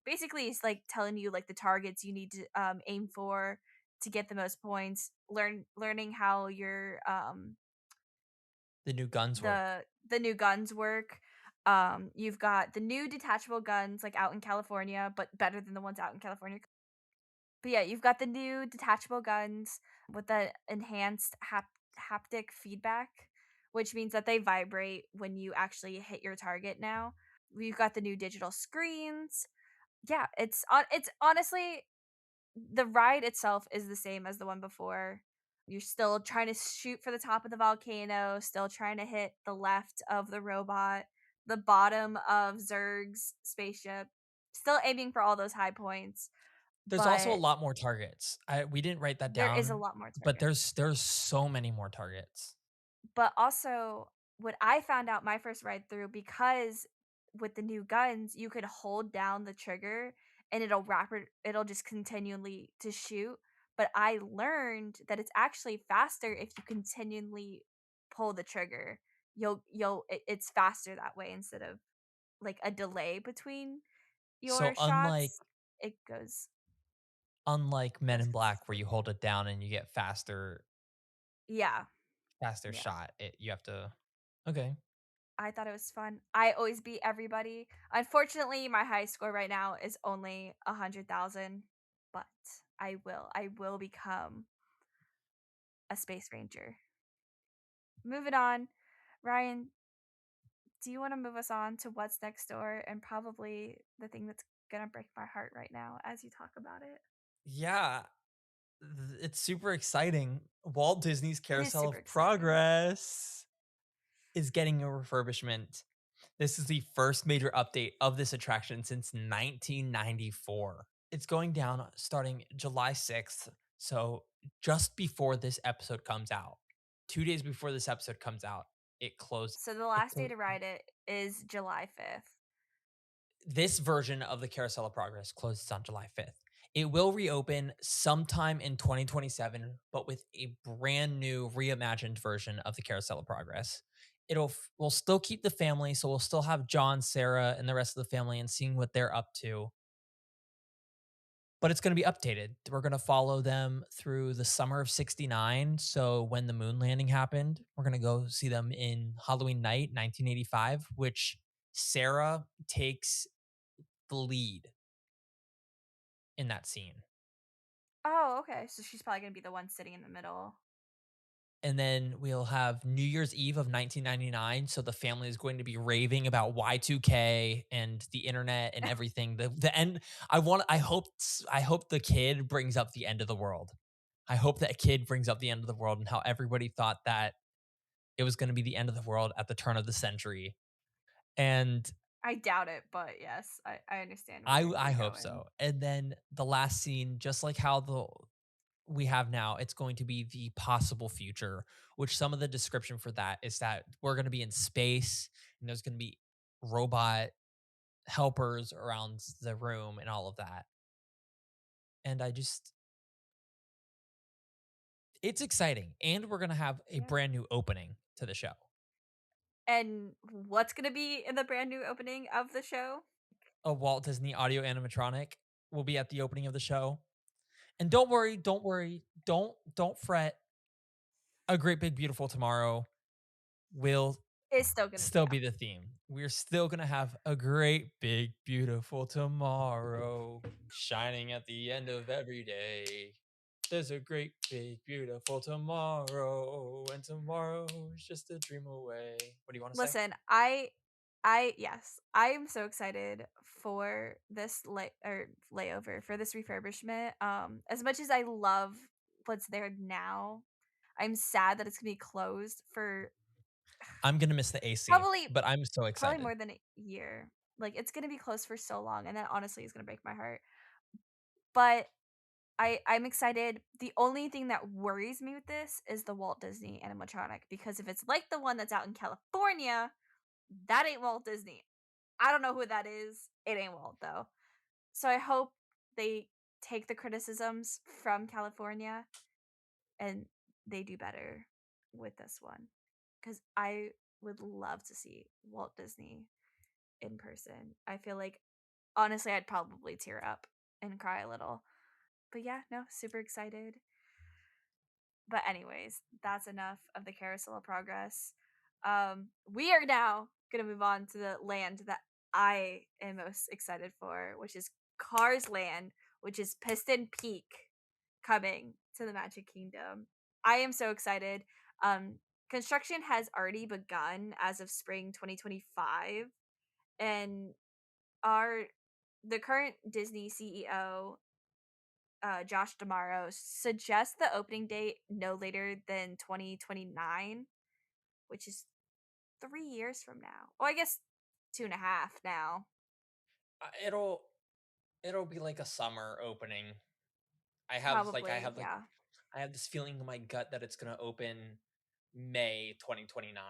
basically is like telling you like the targets you need to aim for to get the most points. Learning how your the new guns work. the new guns work. You've got the new detachable guns like out in California, but better than the ones out in California. But yeah, you've got the new detachable guns with the enhanced haptic feedback, which means that they vibrate when you actually hit your target now. We've got the new digital screens. Yeah, it's honestly the ride itself is the same as the one before. You're still trying to shoot for the top of the volcano, still trying to hit the left of the robot, the bottom of Zurg's spaceship, still aiming for all those high points, There's also a but lot more targets. We didn't write that there is a down, lot more but targets. there's so many more targets. But also, what I found out my first ride through because with the new guns, you could hold down the trigger and it'll just continually to shoot. But I learned that it's actually faster if you continually pull the trigger. It's faster that way instead of like a delay between. So your shots, it unlike Men goes in Black where consistently. you hold it down and you get Yeah, faster yeah. shot, you have to. Okay. I thought it was fun. I always beat everybody. Unfortunately, my high score right now is only 100,000, but I will become a space ranger. Moving on. Ryan, do you want to move us on to what's next door and probably the thing that's going to break my heart right now as you talk about it? Yeah, it's super exciting. Walt Disney's It is Carousel super of exciting. Progress is getting a refurbishment. This is the first major update of this attraction since 1994. It's going down starting July 6th. So, just before this episode comes out, 2 days before this episode comes out, it closed. So the It last day closed. to ride it is July 5th. This version of the Carousel of Progress closes on July 5th. It will reopen sometime in 2027, but with a brand new reimagined version of the Carousel of Progress. We'll still keep the family, so we'll still have John, Sarah, and the rest of the family and seeing what they're up to. But it's going to be updated. We're going to follow them through the summer of 69. So when the moon landing happened, we're going to go see them in Halloween night, 1985, which Sarah takes the lead in that scene. Oh, okay. So she's probably going to be the one sitting in the middle. And then we'll have New Year's Eve of 1999. So the family is going to be raving about Y2K and the internet and everything. The end. I hope the kid brings up the end of the world. I hope that kid brings up the end of the world and how everybody thought that it was going to be the end of the world at the turn of the century. And I doubt it, but yes, I understand where I you're hope going. so. And then the last scene, just like how the we have now, it's going to be the possible future, which some of the description for that is that we're going to be in space and there's going to be robot helpers around the room and all of that. And it's exciting. And we're going to have a Yeah. brand new opening to the show. And what's going to be in the brand new opening of the show? A Walt Disney audio animatronic will be at the opening of the show. And don't worry, don't fret. A great big beautiful tomorrow will Is still going to, still yeah. be the theme. We're still gonna have a great, big, beautiful tomorrow shining at the end of every day. There's a great, big, beautiful tomorrow, and tomorrow is just a dream away. What do you want to say? Listen, yes, I am so excited for this layover for this refurbishment. As much as I love what's there now, I'm sad that it's gonna be closed for I'm gonna miss the AC, probably but I'm so probably excited. more than a year. Like it's gonna be closed for so long, and that honestly is gonna break my heart. But I'm excited. The only thing that worries me with this is the Walt Disney animatronic because if it's like the one that's out in California, that ain't Walt Disney. I don't know who that is. It ain't Walt though. So I hope they take the criticisms from California and they do better with this one cuz I would love to see Walt Disney in person. I feel like honestly I'd probably tear up and cry a little. But yeah, no, super excited. But anyways, that's enough of the Carousel of Progress. We are now gonna move on to the land that I am most excited for, which is Cars Land, which is Piston Peak coming to the Magic Kingdom. I am so excited. Construction has already begun as of spring 2025, and our the current Disney CEO Josh Damaro suggests the opening date no later than 2029, which is 3 years from now. Oh, I guess 2.5 now. Uh, It'll it'll be like a summer opening. I have like I Probably, have like yeah. I have this feeling in my gut that it's gonna open May 2029.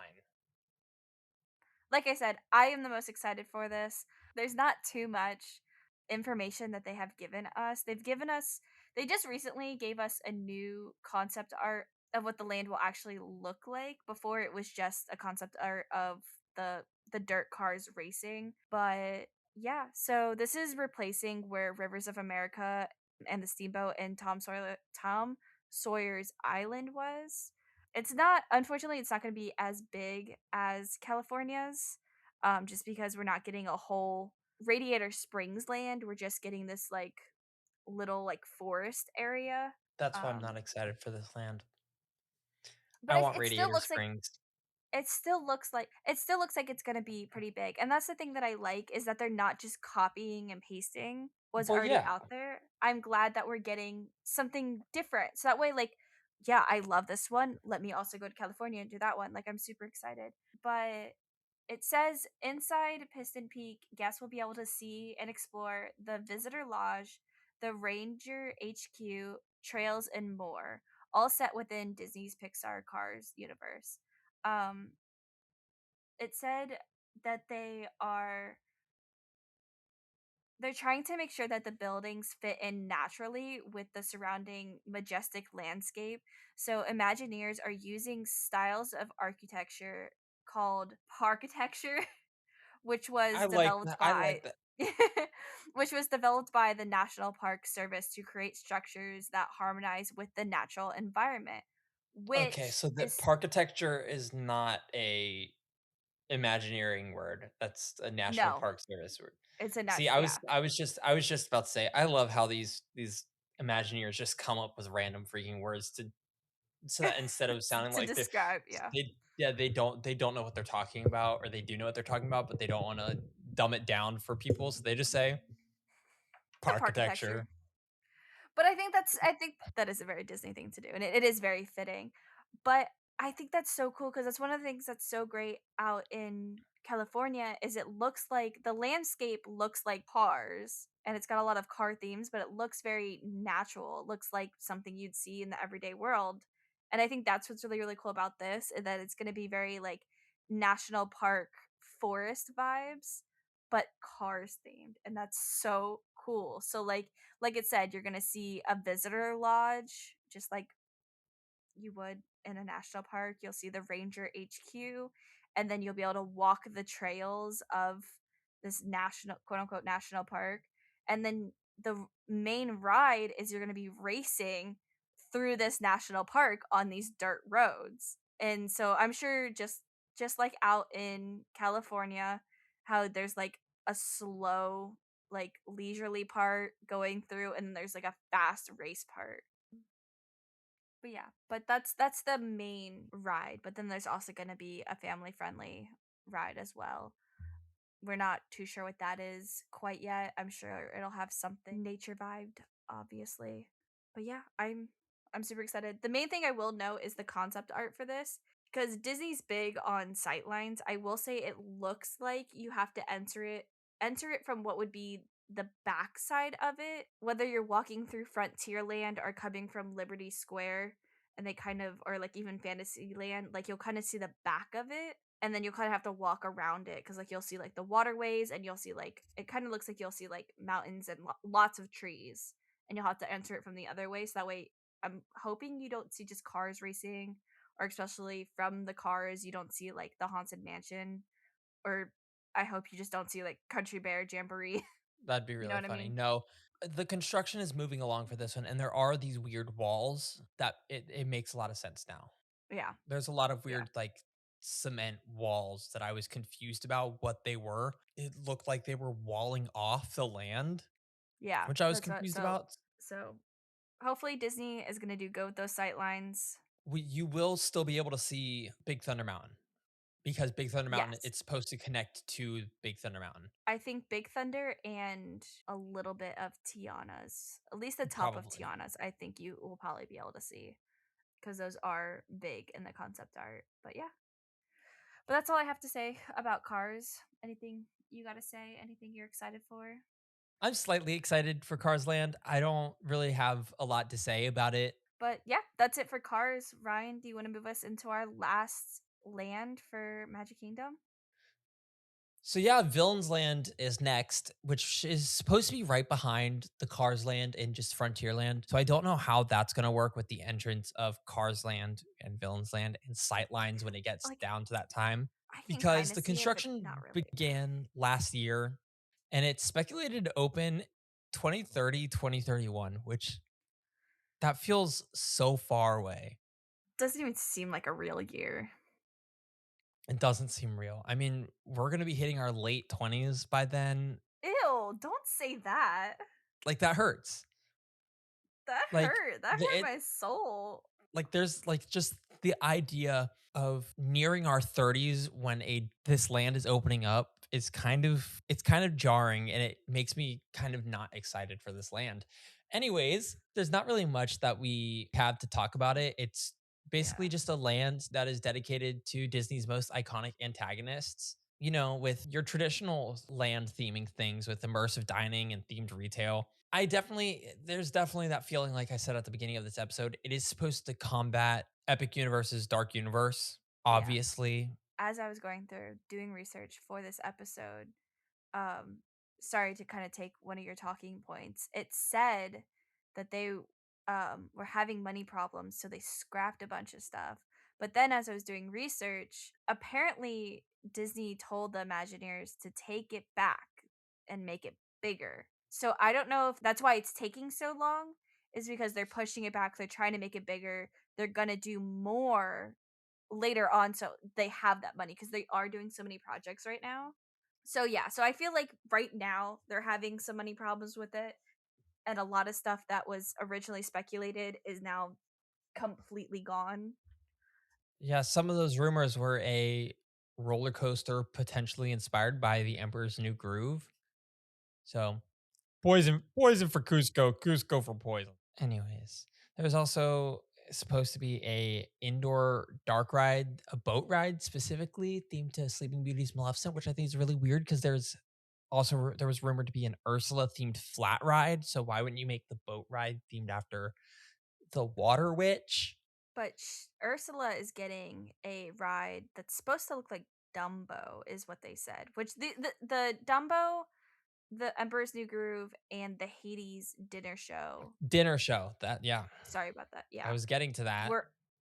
Like I said, I am the most excited for this. There's not too much information that they have given us. They just recently gave us a new concept art of what the land will actually look like. Before it was just a concept art of the dirt cars racing, but Yeah, so this is replacing where Rivers of America and the Steamboat and Tom Sawyer's Island was. It's not, unfortunately, it's not going to be as big as California's, just because we're not getting a whole Radiator Springs land. We're just getting this like little like forest area. That's why I'm not Um, excited for this land. but I want it still Radiator looks like Springs. it's gonna be pretty big, and that's the thing that I like is that they're not just copying and pasting what's Well, already yeah. out there. I'm glad that we're getting something different, so that way, like, yeah, I love this one, let me also go to California and do that one, like, I'm super excited. But it says, "Inside Piston Peak, guests will be able to see and explore the visitor lodge, the Ranger HQ, trails, and more, all set within Disney's Pixar Cars universe." Um, it said that they're trying to make sure that the buildings fit in naturally with the surrounding majestic landscape. So Imagineers are using styles of architecture called parkitecture, which was developed I like by that. which was developed by the National Park Service to create structures that harmonize with the natural environment, Okay, which so the is parkitecture is not a Imagineering word. That's a National no, Park Service word. it's a See, natural, yeah. I was just about to say, I love how these Imagineers just come up with random freaking words to so that instead of sounding To like describe, yeah. they don't know what they're talking about, or they do know what they're talking about, but they don't wanna dumb it down for people, so they just say The parkitecture. parkitecture. But I think that is a very Disney thing to do, and it is very fitting. But I think that's so cool because that's one of the things that's so great out in California is it looks like the landscape looks like cars, and it's got a lot of car themes, but it looks very natural. It looks like something you'd see in the everyday world. And I think that's what's really, really cool about this, is that it's gonna be very like national park forest vibes, but cars themed. And that's so cool. So like it said, you're gonna see a visitor lodge, just like you would in a national park. You'll see the Ranger HQ, and then you'll be able to walk the trails of this national, quote unquote, national park. And then the main ride is you're going to be racing through this national park on these dirt roads. And so I'm sure just like out in California, how there's like a slow, like leisurely part going through, and then there's like a fast race part. But yeah, but that's the main ride, but then there's also gonna be a family-friendly ride as well. We're not too sure what that is quite yet. I'm sure it'll have something nature vibed, obviously. But yeah, I'm super excited. The main thing I will note is the concept art for this, because Disney's big on sightlines. I will say it looks like you have to enter it from what would be the backside of it, whether you're walking through Frontierland or coming from Liberty Square, and they kind of, or like even Fantasyland, like you'll kind of see the back of it, and then you'll kind of have to walk around it because like you'll see like the waterways, and you'll see like it kind of looks like you'll see like mountains and lots of trees, and you'll have to enter it from the other way, so that way I'm hoping you don't see just cars racing, or especially from the cars you don't see like the haunted mansion, or I hope you just don't see like Country Bear Jamboree. That'd be You know really what I funny. mean? No, the construction is moving along for this one, and there are these weird walls that it makes a lot of sense now. Yeah, There's a lot of yeah, weird, like, cement walls that I was confused about what they were. It looked like they were walling off the land, yeah. which I was That's what. confused about. So hopefully Disney is gonna do go with those sight lines. You will still be able to see Big Thunder Mountain because Big Thunder Mountain, Yes, it's supposed to connect to Big Thunder Mountain, I think Big Thunder and a little bit of Tiana's, at least the top of probably. Tiana's. I think you will probably be able to see because those are big in the concept art. But yeah, but that's all I have to say about Cars. Anything you got to say? Anything you're excited for? I'm slightly excited for Cars Land. I don't really have a lot to say about it. But yeah, that's it for Cars. Ryan, do you want to move us into our last land for Magic Kingdom? So yeah, Villains Land is next, which is supposed to be right behind the Cars Land and just Frontierland. So I don't know how that's going to work with the entrance of Cars Land and Villains Land and sight lines when it gets Like, down to that time, I can kind because of the see it, but construction not really. began last year. and it's speculated to open 2030, 2031, which that feels so far away. Doesn't even seem like a real year. It doesn't seem real. I mean, we're gonna be hitting our late 20s by then. Ew, don't say that. Like, that hurts. That Like, hurt. That the hurt it my soul. like, there's, like, just the idea of nearing our 30s when a this land is opening up is kind of jarring, and it makes me kind of not excited for this land. Anyways, there's not really much that we have to talk about it. It's basically Yeah. just a land that is dedicated to Disney's most iconic antagonists. With your traditional land theming things with immersive dining and themed retail. There's definitely that feeling, like I said at the beginning of this episode. It is supposed to combat Epic Universe's Dark Universe, Yeah. obviously. As I was going through doing research for this episode, um, sorry to kind of take one of your talking points. It said that they were having money problems, so they scrapped a bunch of stuff. But then as I was doing research, apparently Disney told the Imagineers to take it back and make it bigger. So I don't know if that's why it's taking so long, is because they're pushing it back, they're trying to make it bigger. They're going to do more later on so they have that money because they are doing so many projects right now. So yeah, so I feel like right now they're having some money problems with it, and a lot of stuff that was originally speculated is now completely gone. Yeah, some of those rumors were a roller coaster potentially inspired by the Emperor's New Groove. So, poison for Cusco, Cusco for poison. Anyways, there was also supposed to be a indoor dark ride, a boat ride specifically themed to Sleeping Beauty's Maleficent, which I think is really weird because there was rumored to be an Ursula themed flat ride. So why wouldn't you make the boat ride themed after the Water Witch? But Ursula is getting a ride that's supposed to look like Dumbo, is what they said. Which the Dumbo, the Emperor's New Groove, and the Hades dinner show. Dinner show. That yeah, Sorry about that. I Yeah, was getting to that. were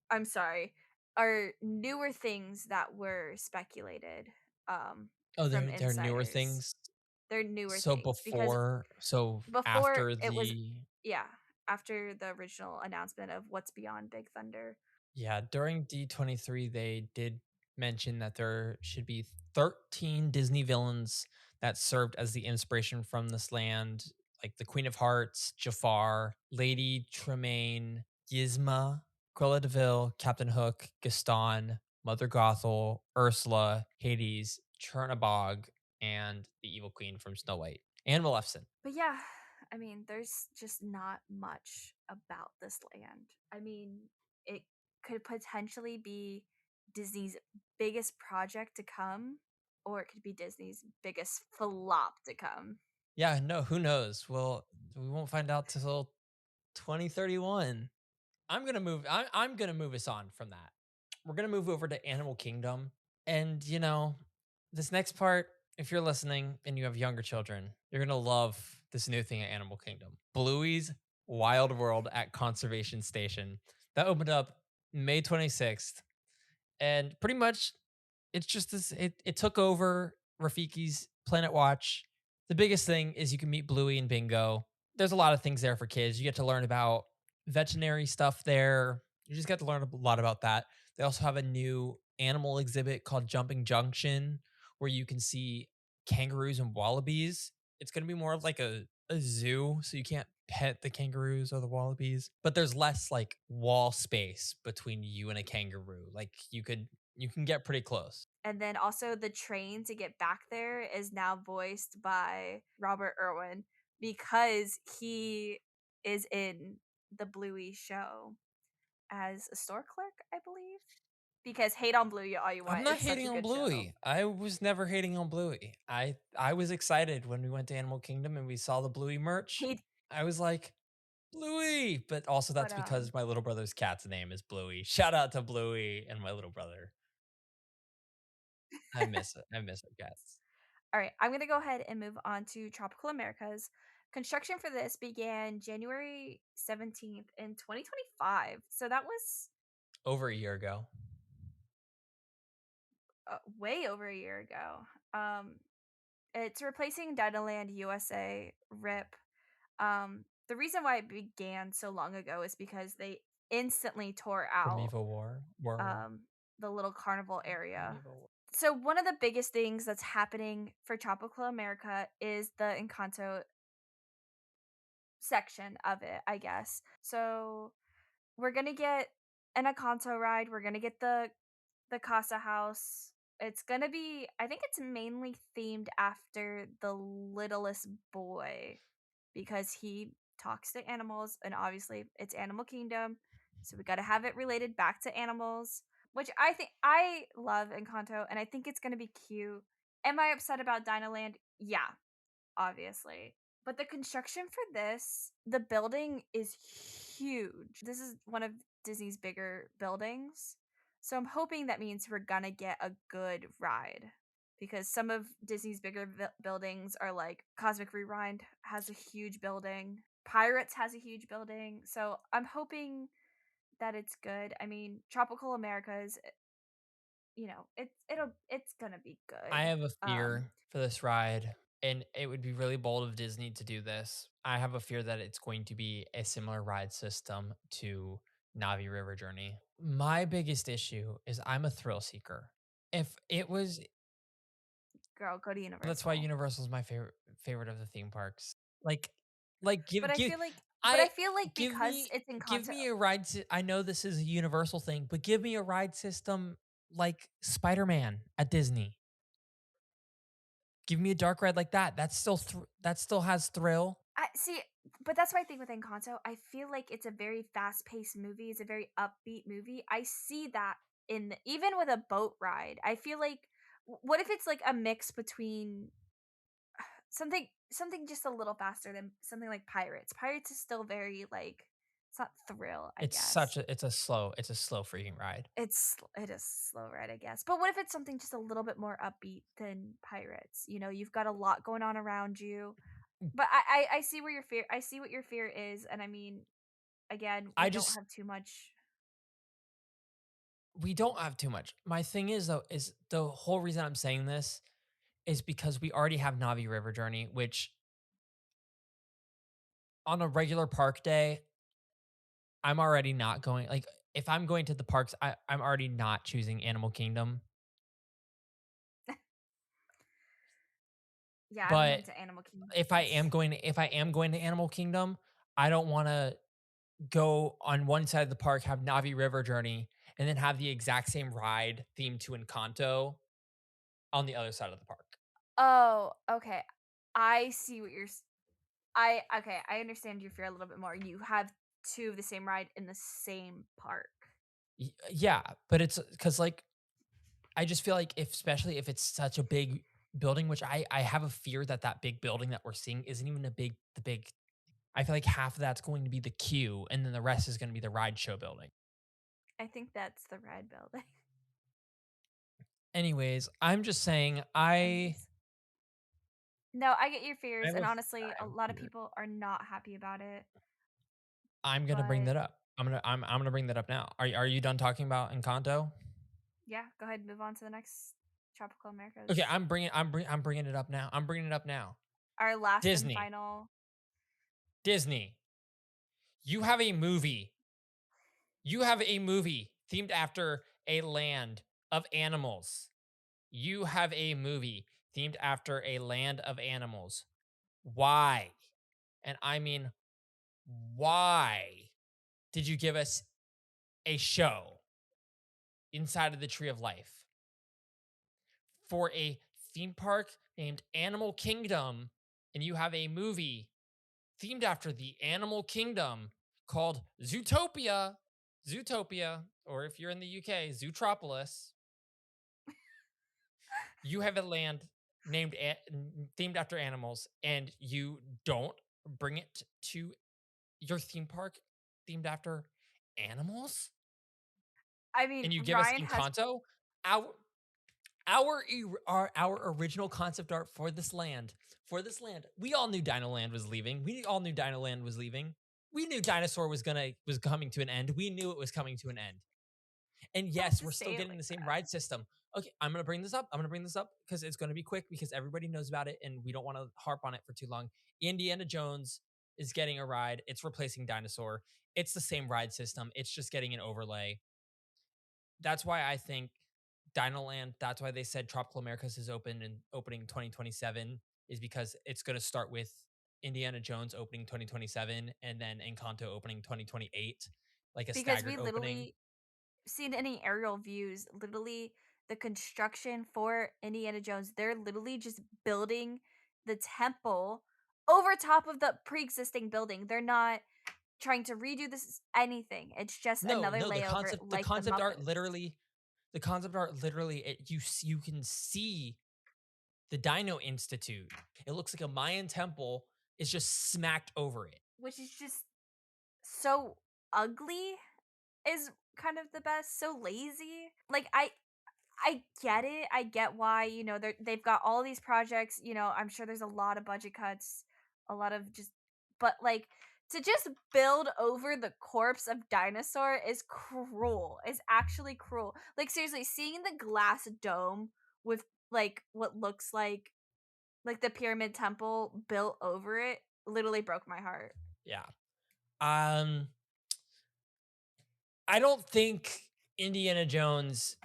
I'm sorry, are newer things that were speculated Oh, from they're newer insiders. things. They're newer things because So before after it was, the yeah, after the original announcement of what's beyond Big Thunder. Yeah, during D23, they did mention that there should be 13 Disney villains that served as the inspiration from this land, like the Queen of Hearts, Jafar, Lady Tremaine, Gizmo, Cruella de Vil, Captain Hook, Gaston, Mother Gothel, Ursula, Hades, Chernabog, and the Evil Queen from Snow White, and Maleficent. But yeah, I mean, there's just not much about this land. I mean, it could potentially be Disney's biggest project to come, or it could be Disney's biggest flop to come. Yeah, no, who knows? Well, we won't find out till 2031. I'm gonna move us on from that. We're gonna move over to Animal Kingdom. And this next part, if you're listening and you have younger children, you're gonna love this new thing at Animal Kingdom. Bluey's Wild World at Conservation Station. That opened up May 26th. And pretty much it's just it took over Rafiki's Planet Watch. The biggest thing is you can meet Bluey and Bingo. There's a lot of things there for kids. You get to learn about veterinary stuff there. You just get to learn a lot about that. They also have a new animal exhibit called Jumping Junction where you can see kangaroos and wallabies. It's going to be more of like a zoo, so you can't pet the kangaroos or the wallabies, but there's less like wall space between you and a kangaroo. Like you can get pretty close. And then also the train to get back there is now voiced by Robert Irwin because he is in the Bluey show as a store clerk, I believe. Because hate on Bluey all you I'm want. not It's such hating a on good show. Bluey. I was never hating on Bluey. I was excited when we went to Animal Kingdom and we saw the Bluey merch. He I was like, Bluey, but also but that's because my little brother's cat's name is Bluey. Shout out to Bluey and my little brother. I miss it. I miss our cats. all right, I'm going to go ahead and move on to Tropical Americas. Construction for this began January 17th in 2025. So that was Over a year ago. way over a year ago. Um It's replacing Dinoland USA RIP. The reason why it began so long ago is because they instantly tore out Primeval War. um, the little carnival area. Primeval War. So one of the biggest things that's happening for Tropical America is the Encanto section of it, I guess. So we're gonna get an Encanto ride. We're gonna get the Casa House. It's gonna be, I think it's mainly themed after the littlest boy because he talks to animals, and obviously it's Animal Kingdom. So we got to have it related back to animals, which I think I love Encanto, and I think it's gonna be cute. Am I upset about Dinoland? Yeah, obviously. But the construction for this, the building is huge. This is one of Disney's bigger buildings. So I'm hoping that means we're gonna get a good ride. Because some of Disney's bigger buildings are like Cosmic Rewind has a huge building, Pirates has a huge building. So I'm hoping that it's good. I mean, Tropical America is, it's gonna be I good. have a fear for this ride, and it would be really bold of Disney to do this. I have a fear that it's going to be a similar ride system to Navi River Journey. My biggest issue is I'm a thrill seeker. If it was Girl, go to That's why Universal. Universal's my favorite of the theme parks. Like like But I feel like I give because me it's in give Encanto. me a I know this is a Universal thing, but give me a ride system like Spider-Man at Disney. Give me a dark ride like that. That still has thrill. I see, but that's my thing with Encanto. I feel like it's a very fast-paced movie. It's a very upbeat movie. I see that even with a boat ride. I feel like what if it's like a mix between something just a little faster than something like Pirates. Pirates is still very like it's not thrill, I guess. It's a slow freaking ride. It is slow ride, I guess. But what if it's something just a little bit more upbeat than Pirates? You know, you've got a lot going on around you. But I see where your fear I see what your fear is, and I mean, again, we I don't just have too much. We don't have too much. My thing is though is the whole reason I'm saying this is because we already have Navi River Journey, which on a regular park day, I'm already not going. Like, if I'm going to the parks, I'm already not choosing Animal Kingdom. Yeah, I haven't But been to Animal Kingdom since. if I am going to Animal Kingdom, I don't want to go on one side of the park, have Navi River Journey, and then have the exact same ride themed to Encanto on the other side of the park. Oh, okay. I see what you're I understand your fear a little bit more. You have two of the same ride in the same park. Yeah, but it's because like I just feel like especially if it's such a big building, which I have a fear that that big building that we're seeing isn't even the big. I feel like half of that's going to be the queue, and then the rest is going to be the ride show building. I think that's the ride building. Anyways, I'm just saying Anyways. No, I get your I fears, have and a honestly, I a have a lot of fear. people are not happy about it. I'm gonna bring But that up. I'm gonna bring that up now. Are you done talking about Encanto? yeah, go ahead and move on to the next Tropical Okay, Americas. I'm bringing it up now. I'm bringing it up now. Our last and Disney, final. Disney, you have a movie. You have a movie themed after a land of animals. You have a movie themed after a land of animals. Why? And I mean, why did you give us a show inside of the Tree of Life for a theme park named Animal Kingdom, and you have a movie themed after the Animal Kingdom called Zootopia? Zootopia, or if you're in the UK, Zootropolis. You have a land themed after animals, and you don't bring it to your theme park themed after animals, I mean, and you give us Ryan has Encanto. Our our original concept art for this land. For this land, we all knew Dinoland was leaving. We all knew Dinoland was leaving. We knew Dinosaur was coming to an end. We knew it was coming to an end. And Don't yes, we're just still say it getting like the same that. ride system. Okay, I'm gonna bring this up. I'm gonna bring this up because it's gonna be quick because everybody knows about it and we don't want to harp on it for too long. Indiana Jones is getting a ride. It's replacing Dinosaur. It's the same ride system. It's just getting an overlay. That's why I think Dinoland, that's why they said Tropical Americas is open and opening 2027 is because it's going to start with Indiana Jones opening 2027 and then Encanto opening 2028, like a Because staggered we opening. literally seen any aerial views, literally the construction for Indiana Jones, they're literally just building the temple over top of the pre-existing building. They're not trying to redo this anything. It's just No, another no, layover the like the concept art Muppets. literally the concept art literally you can see the Dino Institute. It looks like a Mayan temple is just smacked over it. Which is just so ugly is kind of the best. So lazy. Like I get it. I get why, they've got all these projects, I'm sure there's a lot of budget cuts, a lot of just but like to just build over the corpse of dinosaur is cruel. Is actually cruel. Like seriously, seeing the glass dome with like what looks like the pyramid temple built over it literally broke my heart. Yeah. Um I don't think Indiana Jones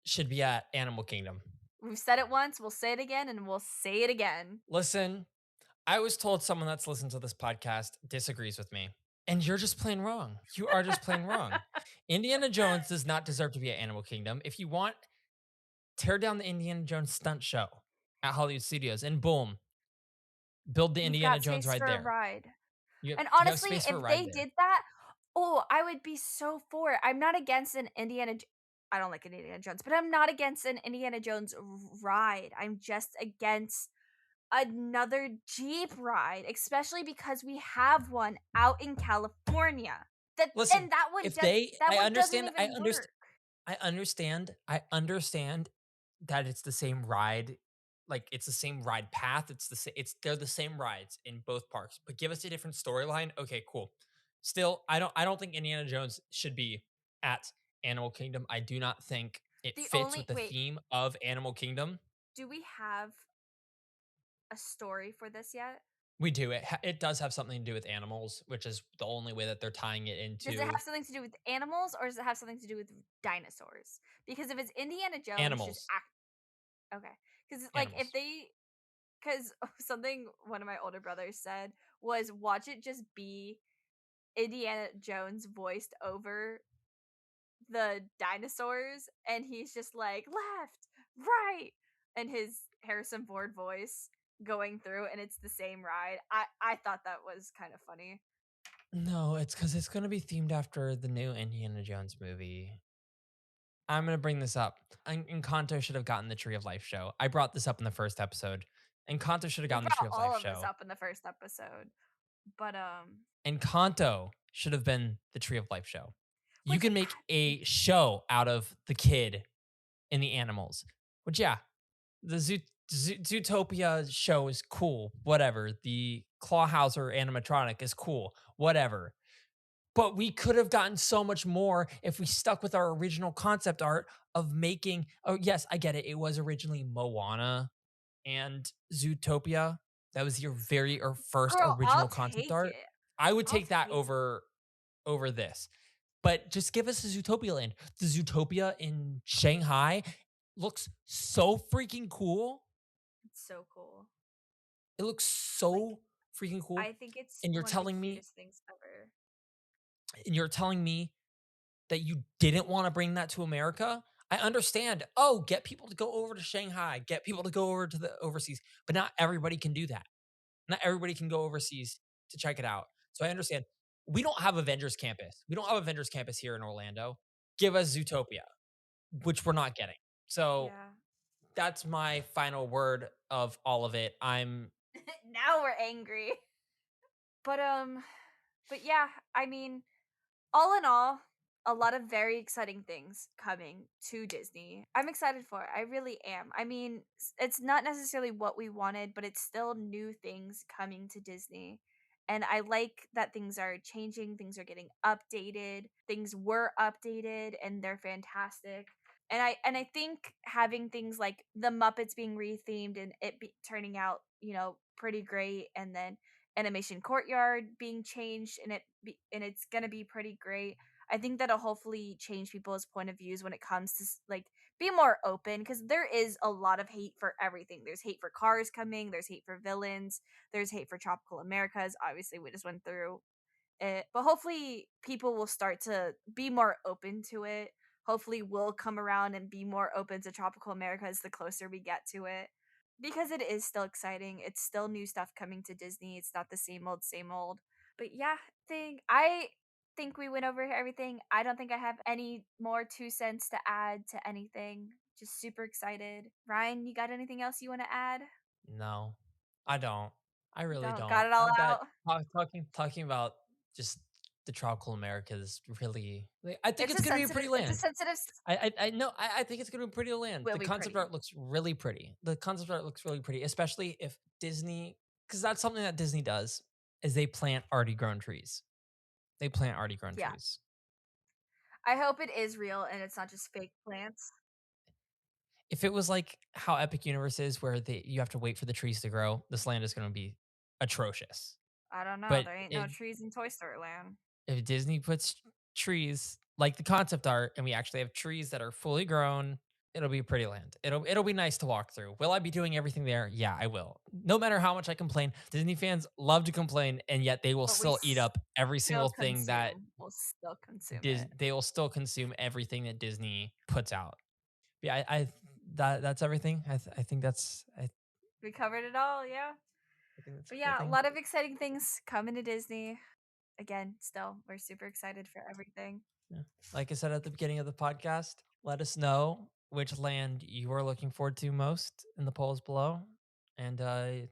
should be at Animal Kingdom. We've said it once, we'll say it again, and we'll say it again. Listen, I was told someone that's listened to this podcast disagrees with me, and you're just plain wrong. You are just plain wrong. Indiana Jones does not deserve to be at Animal Kingdom. If you want, tear down the Indiana Jones stunt show at Hollywood Studios and boom, build the You've Indiana got Jones space ride for a there. ride. And You have honestly, space for a if ride they there. did that, oh, I would be so for it. I'm not against an I don't like Indiana Jones, but I'm not against an Indiana Jones ride. I'm just against another Jeep ride, especially because we have one out in California. That Listen, and that one if does they that I one doesn't understand even work. I understand that it's the same ride, like, it's the same ride path, it's they're the same rides in both parks, but give us a different storyline, okay, cool. Still, I don't think Indiana Jones should be at Animal Kingdom. I do not think it The fits with only the wait, theme of Animal Kingdom. do we have a story for this yet? We do, it does have something to do with animals, which is the only way that they're tying it Does it into have something to do with animals or does it have something to do with dinosaurs? Because if it's Indiana Jones, just animals, act okay. Because like if animals. they, because something one of my older brothers said was watch it just be Indiana Jones voiced over the dinosaurs, and he's just like left, right, and his Harrison Ford voice going through, and it's the same ride. I thought that was kind of funny. No, it's because it's gonna be themed after the new Indiana Jones movie. I'm gonna bring this up. Encanto should have gotten the Tree of Life show. I brought this up in the first episode. Encanto should have We gotten the Tree brought of all Life of this show. up in the first episode, but Encanto should have been the Tree of Life show. You which can make a show out of the kid and the animals. Which, yeah, the Zootopia show is cool. Whatever. The Clawhauser animatronic is cool. Whatever. But we could have gotten so much more if we stuck with our original concept art of making. Oh, yes, I get it. It was originally Moana and Zootopia. That was your very or first girl, I'll original concept take art. it. I would I'll take that take it. over this. But just give us a Zootopia land. The Zootopia in Shanghai looks so freaking cool. It's so cool. It looks Like so freaking cool. I think it's And you're one of the telling me, cutest things ever. and you're telling me that you didn't want to bring that to America, I understand. Oh, get people to go over to Shanghai, get people to go over to the overseas, but not everybody can do that. Not everybody can go overseas to check it out. So I understand. We don't have Avengers Campus. We don't have Avengers Campus here in Orlando. Give us Zootopia, which we're not getting. So Yeah. that's my final word of all of it. I'm Now we're angry. But but yeah, I mean, all in all, a lot of very exciting things coming to Disney. I'm excited for it. I really am. I mean, it's not necessarily what we wanted, but it's still new things coming to Disney. And I like that things are changing, things are getting updated, things were updated and they're fantastic. And I think having things like the Muppets being rethemed and turning out, pretty great, and then Animation Courtyard being changed and and it's going to be pretty great. I think that'll hopefully change people's point of views when it comes to like be more open, because there is a lot of hate for everything. There's hate for cars coming, there's hate for villains, there's hate for Tropical Americas. Obviously, we just went through it, but hopefully people will start to be more open to it. Hopefully we'll come around and be more open to Tropical Americas the closer we get to it, because it is still exciting. It's still new stuff coming to Disney. It's not the same old same old. But yeah, I think we went over everything. I don't think I have any more 2 cents to add to anything. Just super excited. Ryan, you got anything else you want to add? No, I don't. I really Don't got don't. it all That out. talking about just the tropical Americas really. Like, I think It's it's a gonna be a pretty sensitive. It's a land. sensitive. I know. I think it's gonna be a pretty land. Will The be concept pretty. art looks really pretty. The concept art looks really pretty, especially if Disney, because that's something that Disney does, is they plant already grown trees. They plant already grown Yeah. trees. I hope it is real and it's not just fake plants. If it was like how Epic Universe is, where you have to wait for the trees to grow, this land is gonna be atrocious. I don't know. But There ain't no it trees in Toy Story Land. if Disney puts trees like the concept art and we actually have trees that are fully grown, it'll be a pretty land. It'll be nice to walk through. Will I be doing everything there? Yeah, I will. No matter how much I complain, Disney fans love to complain, and yet they will But we still eat up every still single thing that consume. We'll still consume it. They will still consume everything that Disney puts out. Yeah, that's everything. I think We covered it all, yeah. I think that's But yeah, a everything. lot of exciting things coming to Disney. Again, still, we're super excited for everything. Yeah. Like I said at the beginning of the podcast, let us know which land you are looking forward to most in the polls below. And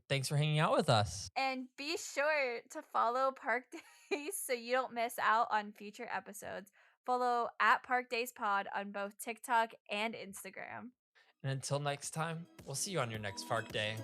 thanks for hanging out with us. And be sure to follow Park Days so you don't miss out on future episodes. Follow at Park Days Pod on both TikTok and Instagram. And until next time, we'll see you on your next Park Day.